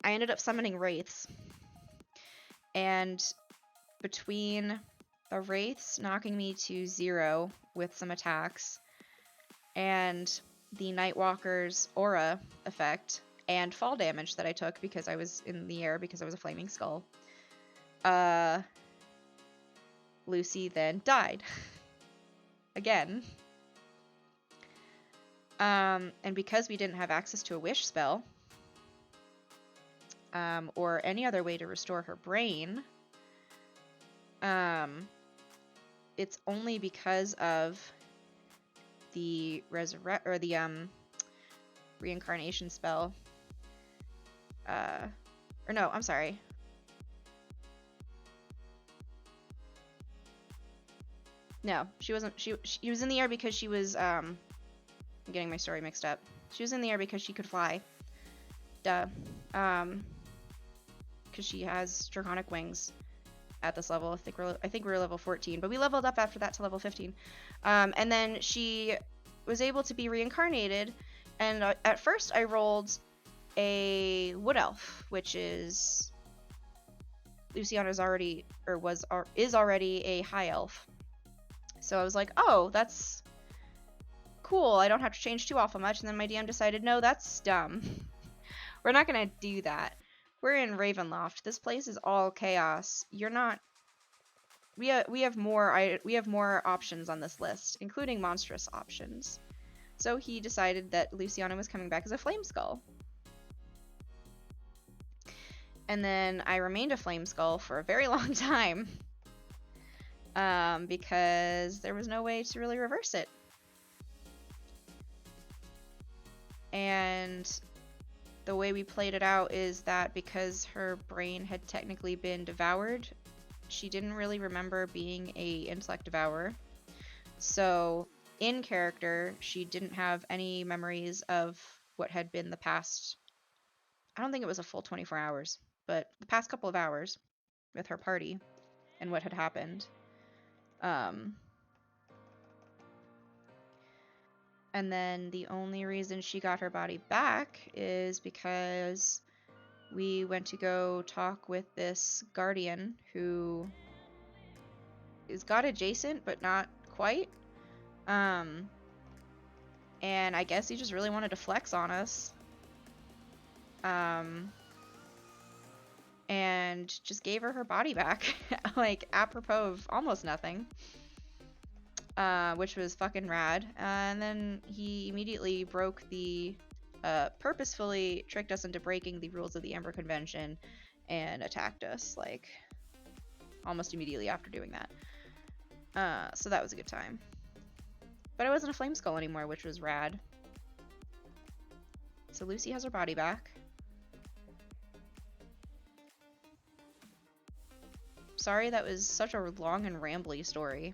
S1: ended up summoning wraiths, and between the wraiths knocking me to 0 with some attacks and the Nightwalker's aura effect and fall damage that I took because I was in the air because I was a flaming skull, Lucy then died again. And because we didn't have access to a wish spell, or any other way to restore her brain, it's only because of the reincarnation spell. Or no, I'm sorry. No, she wasn't. She was in the air because she was. I'm getting my story mixed up. She was in the air because she could fly. Duh. Because she has draconic wings at this level. I think we're level 14, but we leveled up after that to level 15. And then she was able to be reincarnated, and at first I rolled a wood elf, which is Luciana's already is already a high elf. So I was like, oh, that's cool. I don't have to change too awful much. And then my DM decided, no, that's dumb. We're not gonna do that. We're in Ravenloft. This place is all chaos. You're not. We have more options on this list, including monstrous options. So he decided that Luciana was coming back as a flame skull. And then I remained a flame skull for a very long time. Because there was no way to really reverse it. And the way we played it out is that because her brain had technically been devoured, she didn't really remember being a intellect devourer. So in character, she didn't have any memories of what had been the past. I don't think it was a full 24 hours, but the past couple of hours with her party and what had happened. And then the only reason she got her body back is because we went to go talk with this guardian who is god adjacent, but not quite. And I guess he just really wanted to flex on us. And just gave her body back, like apropos of almost nothing. Which was fucking rad. And then he immediately purposefully tricked us into breaking the rules of the Ember Convention and attacked us, like, almost immediately after doing that. So that was a good time. But I wasn't a flame skull anymore, which was rad. So Lucy has her body back. Sorry that was such a long and rambly story.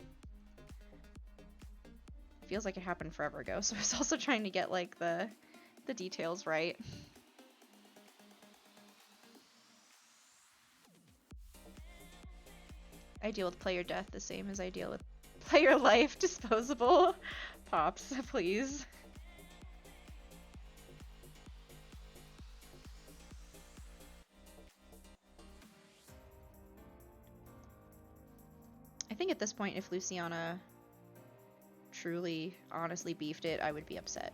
S1: Feels like it happened forever ago, so I was also trying to get, like, the details right. I deal with player death the same as I deal with player life. Disposable pops, please. I think at this point, if Luciana truly, honestly beefed it, I would be upset.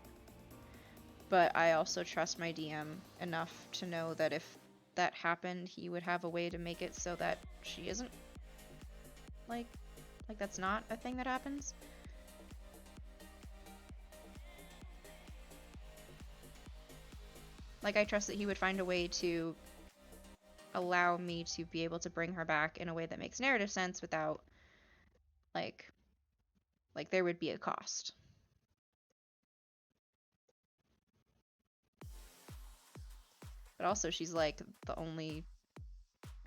S1: But I also trust my DM enough to know that if that happened, he would have a way to make it so that she isn't, like that's not a thing that happens. Like, I trust that he would find a way to allow me to be able to bring her back in a way that makes narrative sense without, like there would be a cost. But also, she's, like, the only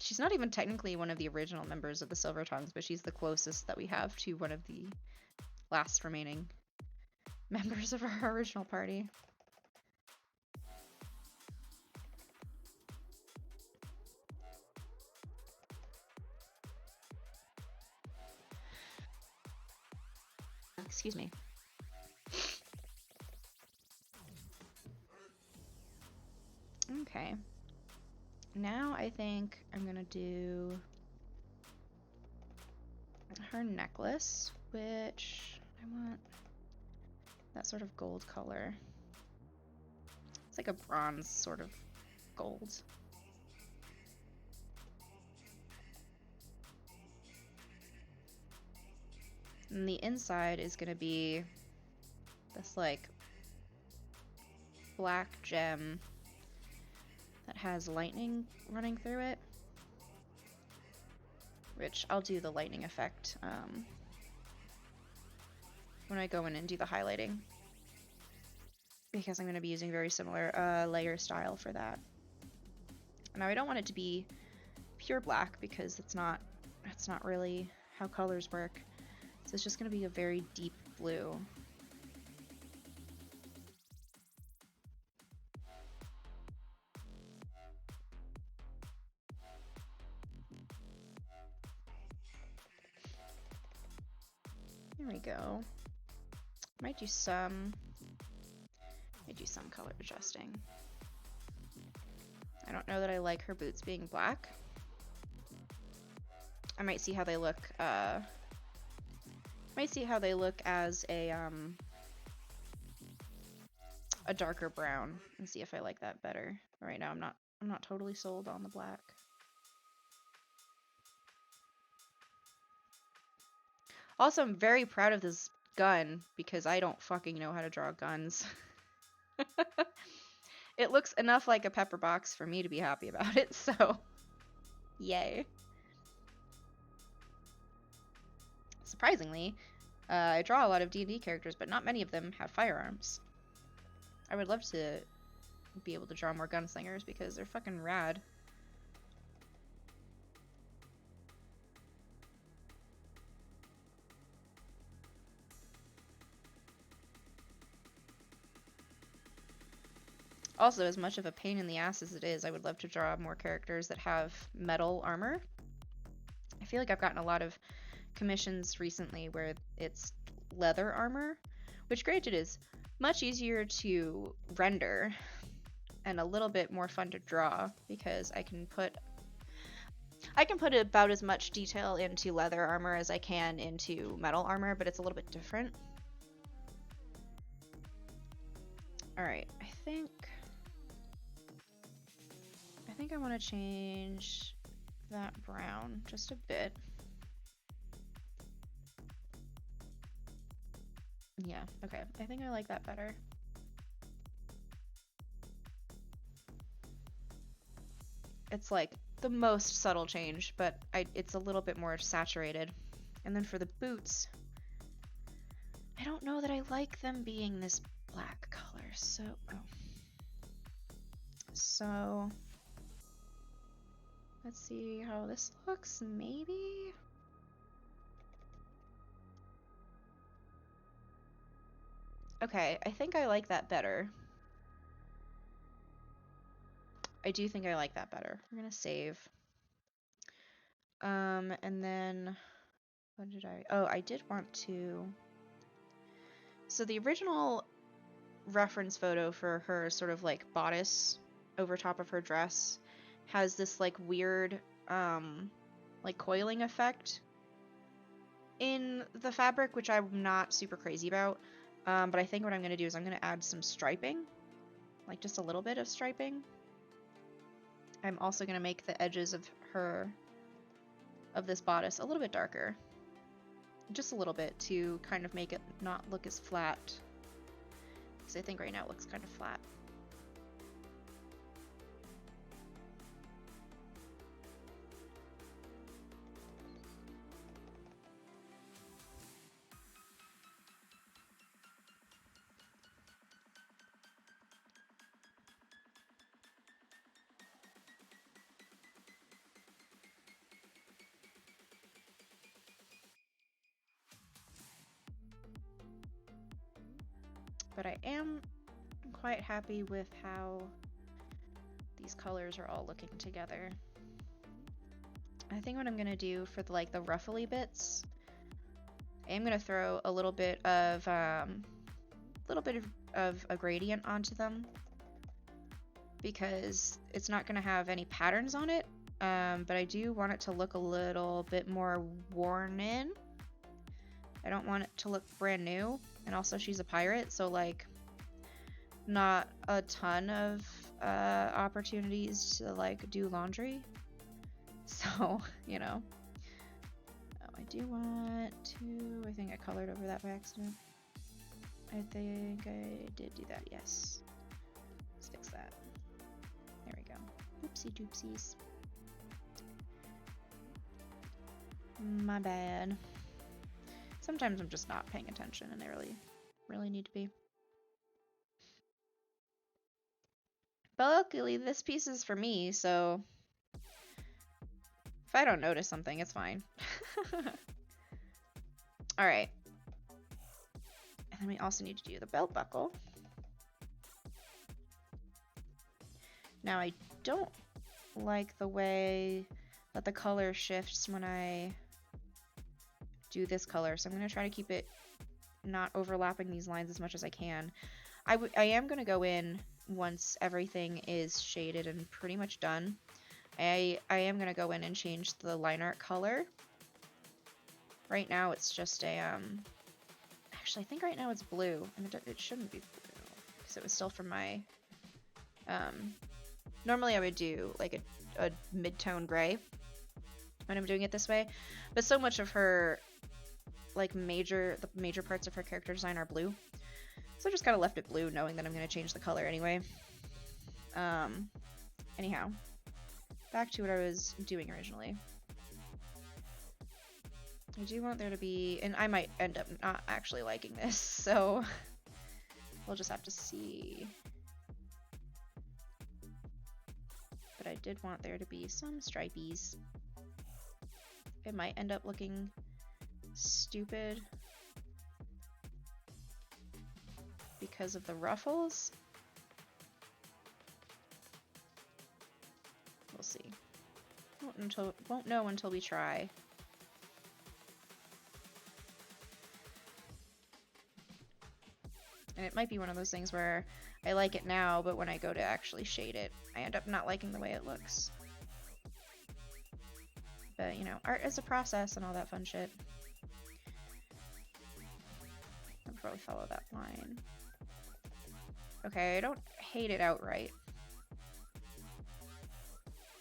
S1: She's not even technically one of the original members of the Silver Tongues, but she's the closest that we have to one of the last remaining members of our original party. Excuse me. Okay. Now I think I'm gonna do her necklace, which I want that sort of gold color. It's like a bronze sort of gold. And the inside is gonna be this like black gem that has lightning running through it, which I'll do the lightning effect when I go in and do the highlighting, because I'm going to be using very similar layer style for that. Now I don't want it to be pure black because that's not really how colors work. So it's just going to be a very deep blue. There we go. Might do some color adjusting. I don't know that I like her boots being black. I might see how they look. Might see how they look as a darker brown and see if I like that better. Right now, I'm not totally sold on the black. Also, I'm very proud of this gun because I don't fucking know how to draw guns. It looks enough like a pepper box for me to be happy about it, so yay. Surprisingly, I draw a lot of D&D characters, but not many of them have firearms. I would love to be able to draw more gunslingers because they're fucking rad. Also, as much of a pain in the ass as it is, I would love to draw more characters that have metal armor. I feel like I've gotten a lot of commissions recently where it's leather armor, which granted is much easier to render and a little bit more fun to draw because I can put about as much detail into leather armor as I can into metal armor, but it's a little bit different. Alright, I think I want to change that brown just a bit. Yeah, okay. I think I like that better. It's like the most subtle change, but it's a little bit more saturated. And then for the boots, I don't know that I like them being this black color, so... Oh. So... Let's see how this looks, maybe? Okay, I think I like that better. I do think I like that better. We're gonna save. And then... What did I... Oh, I did want to... So the original reference photo for her sort of like bodice over top of her dress has this like weird like coiling effect in the fabric, which I'm not super crazy about, but I think what I'm going to do is I'm going to add some striping, like just a little bit of striping. I'm also going to make the edges of this bodice a little bit darker, just a little bit, to kind of make it not look as flat, because I think right now it looks kind of flat. but I am quite happy with how these colors are all looking together. I think what I'm gonna do for the ruffly bits, I am gonna throw a little bit of a gradient onto them, because it's not gonna have any patterns on it, but I do want it to look a little bit more worn in. I don't want it to look brand new, and also she's a pirate, so like not a ton of opportunities to like do laundry. So, you know. Oh, I do want to, I think I colored over that by accident. I think I did do that, yes. Let's fix that. There we go. Oopsie doopsies. My bad. Sometimes I'm just not paying attention and I really need to be. But luckily this piece is for me, so if I don't notice something, it's fine. Alright. And then we also need to do the belt buckle. Now I don't like the way that the color shifts when I do this color, so I'm going to try to keep it not overlapping these lines as much as I can. I am going to go in once everything is shaded and pretty much done. I am going to go in and change the line art color. Right now it's just a, actually I think right now it's blue, and it shouldn't be blue, because it was still from my, normally I would do like a mid-tone gray when I'm doing it this way, but so much of her, like the major parts of her character design are blue, so I just kind of left it blue, knowing that I'm going to change the color anyway. Anyhow, back to what I was doing originally. I do want there to be, and I might end up not actually liking this, so we'll just have to see. But I did want there to be some stripies. It might end up looking stupid because of the ruffles. We'll see. Won't know until we try. And it might be one of those things where I like it now, but when I go to actually shade it, I end up not liking the way it looks. But, you know, art is a process and all that fun shit. I'll probably follow that line. Okay, I don't hate it outright.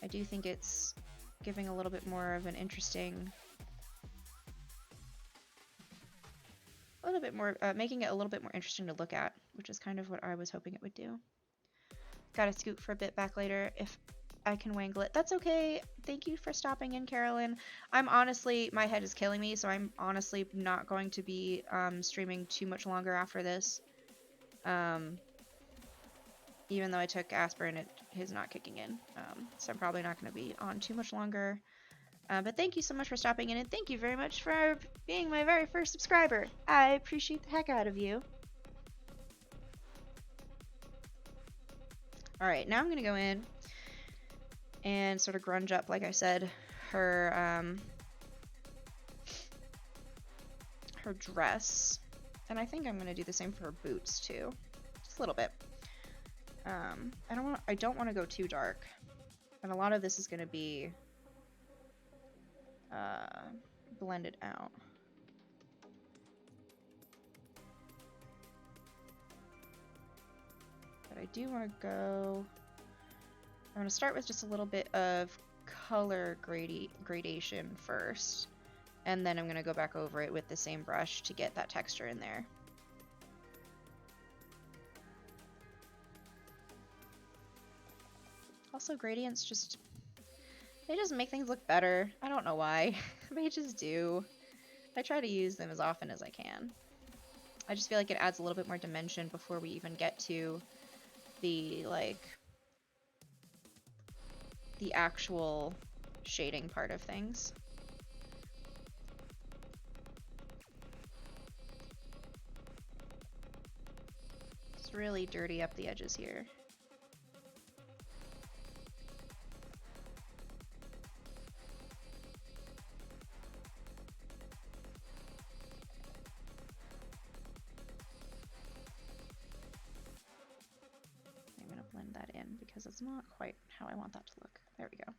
S1: I do think it's giving a little bit more of an interesting... making it a little bit more interesting to look at, which is kind of what I was hoping it would do. Gotta scoot for a bit back later if I can wangle it. That's okay. Thank you for stopping in, Carolyn. I'm honestly, my head is killing me, so I'm honestly not going to be streaming too much longer after this. Even though I took aspirin, it is not kicking in. So I'm probably not going to be on too much longer. But thank you so much for stopping in, and thank you very much for being my very first subscriber. I appreciate the heck out of you. Alright, now I'm going to go in and sort of grunge up, like I said, her dress. And I think I'm going to do the same for her boots, too. Just a little bit. I don't want to go too dark. And a lot of this is going to be blended out. But I do want to go... I'm going to start with just a little bit of color gradation first. And then I'm going to go back over it with the same brush to get that texture in there. Also, gradients just... they just make things look better. I don't know why. They just do. I try to use them as often as I can. I just feel like it adds a little bit more dimension before we even get to the, like, the actual shading part of things. Just really dirty up the edges here. I'm going to blend that in because it's not quite how I want that to look. There we go.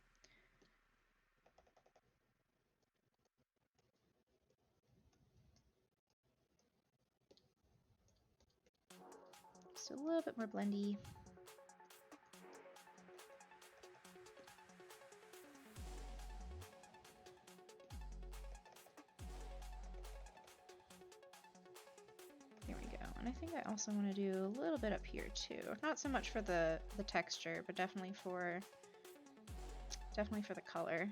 S1: So a little bit more blendy. There we go. And I think I also want to do a little bit up here too. Not so much for the texture, but definitely for the color.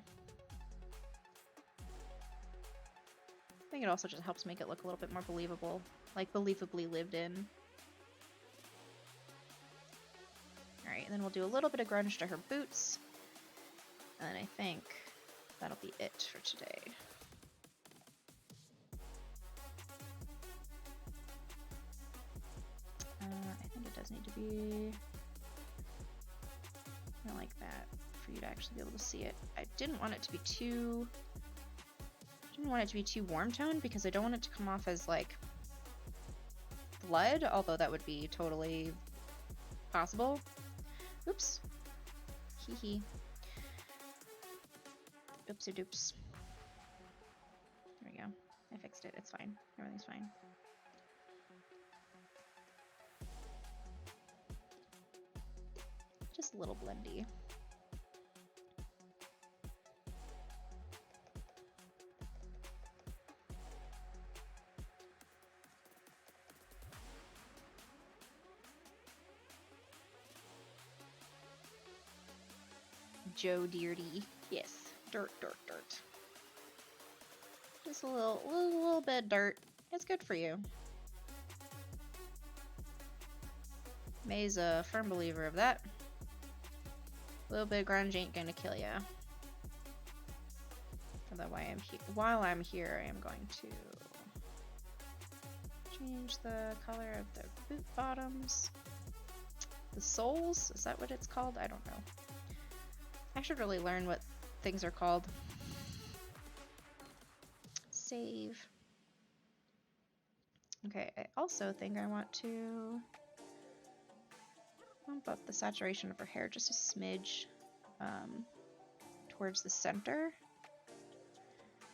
S1: I think it also just helps make it look a little bit more believable, like believably lived in. Alright, and then we'll do a little bit of grunge to her boots. And I think that'll be it for today. I think it does need to be kind of like that for you to actually be able to see it. I didn't want it to be too warm toned because I don't want it to come off as like blood, although that would be totally possible. Oops. Hee hee. Oopsie doops. There we go. I fixed it. It's fine. Everything's fine. Just a little blendy. Joe Dirty. Yes. Dirt, dirt, dirt. Just a little bit of dirt. It's good for you. May's a firm believer of that. A little bit of grunge ain't gonna kill ya. While I'm here, I am going to change the color of the boot bottoms. The soles? Is that what it's called? I don't know. I should really learn what things are called. Save. Okay, I also think I want to bump up the saturation of her hair just a smidge towards the center.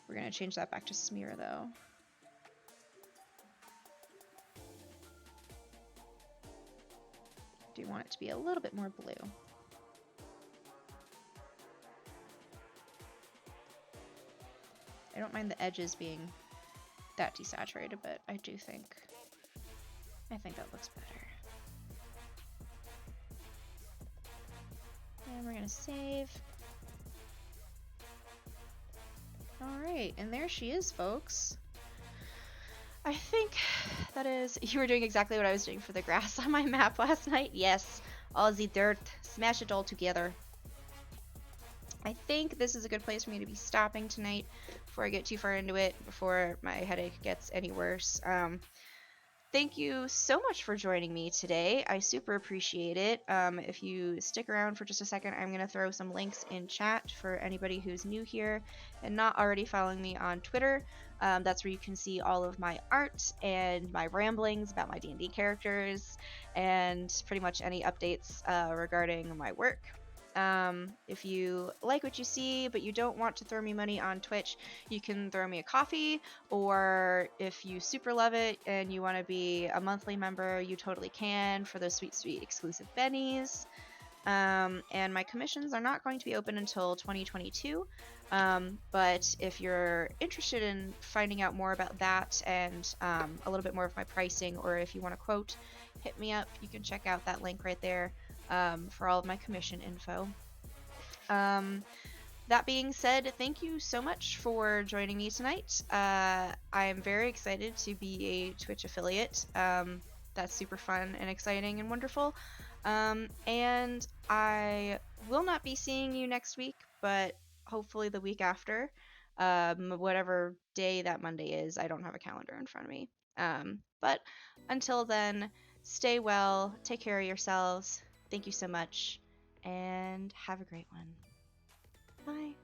S1: We're going to change that back to smear though. Do want it to be a little bit more blue. I don't mind the edges being that desaturated, but I think that looks better. And we're gonna save. Alright, and there she is, folks. I think that is... You were doing exactly what I was doing for the grass on my map last night? Yes, all the dirt. Smash it all together. I think this is a good place for me to be stopping tonight before I get too far into it, before my headache gets any worse. Thank you so much for joining me today. I super appreciate it. If you stick around for just a second, I'm going to throw some links in chat for anybody who's new here and not already following me on Twitter. That's where you can see all of my art and my ramblings about my D&D characters and pretty much any updates regarding my work. If you like what you see, but you don't want to throw me money on Twitch, you can throw me a coffee, or if you super love it and you want to be a monthly member, you totally can for those sweet, sweet exclusive bennies. And my commissions are not going to be open until 2022. But if you're interested in finding out more about that and a little bit more of my pricing, or if you want to quote, hit me up. You can check out that link right there. For all of my commission info. That being said, thank you so much for joining me tonight. I am very excited to be a Twitch affiliate. That's super fun and exciting and wonderful. And I will not be seeing you next week, but hopefully the week after. Whatever day that Monday is, I don't have a calendar in front of me. But until then, Stay well. Take care of yourselves. Thank you so much. And have a great one. Bye.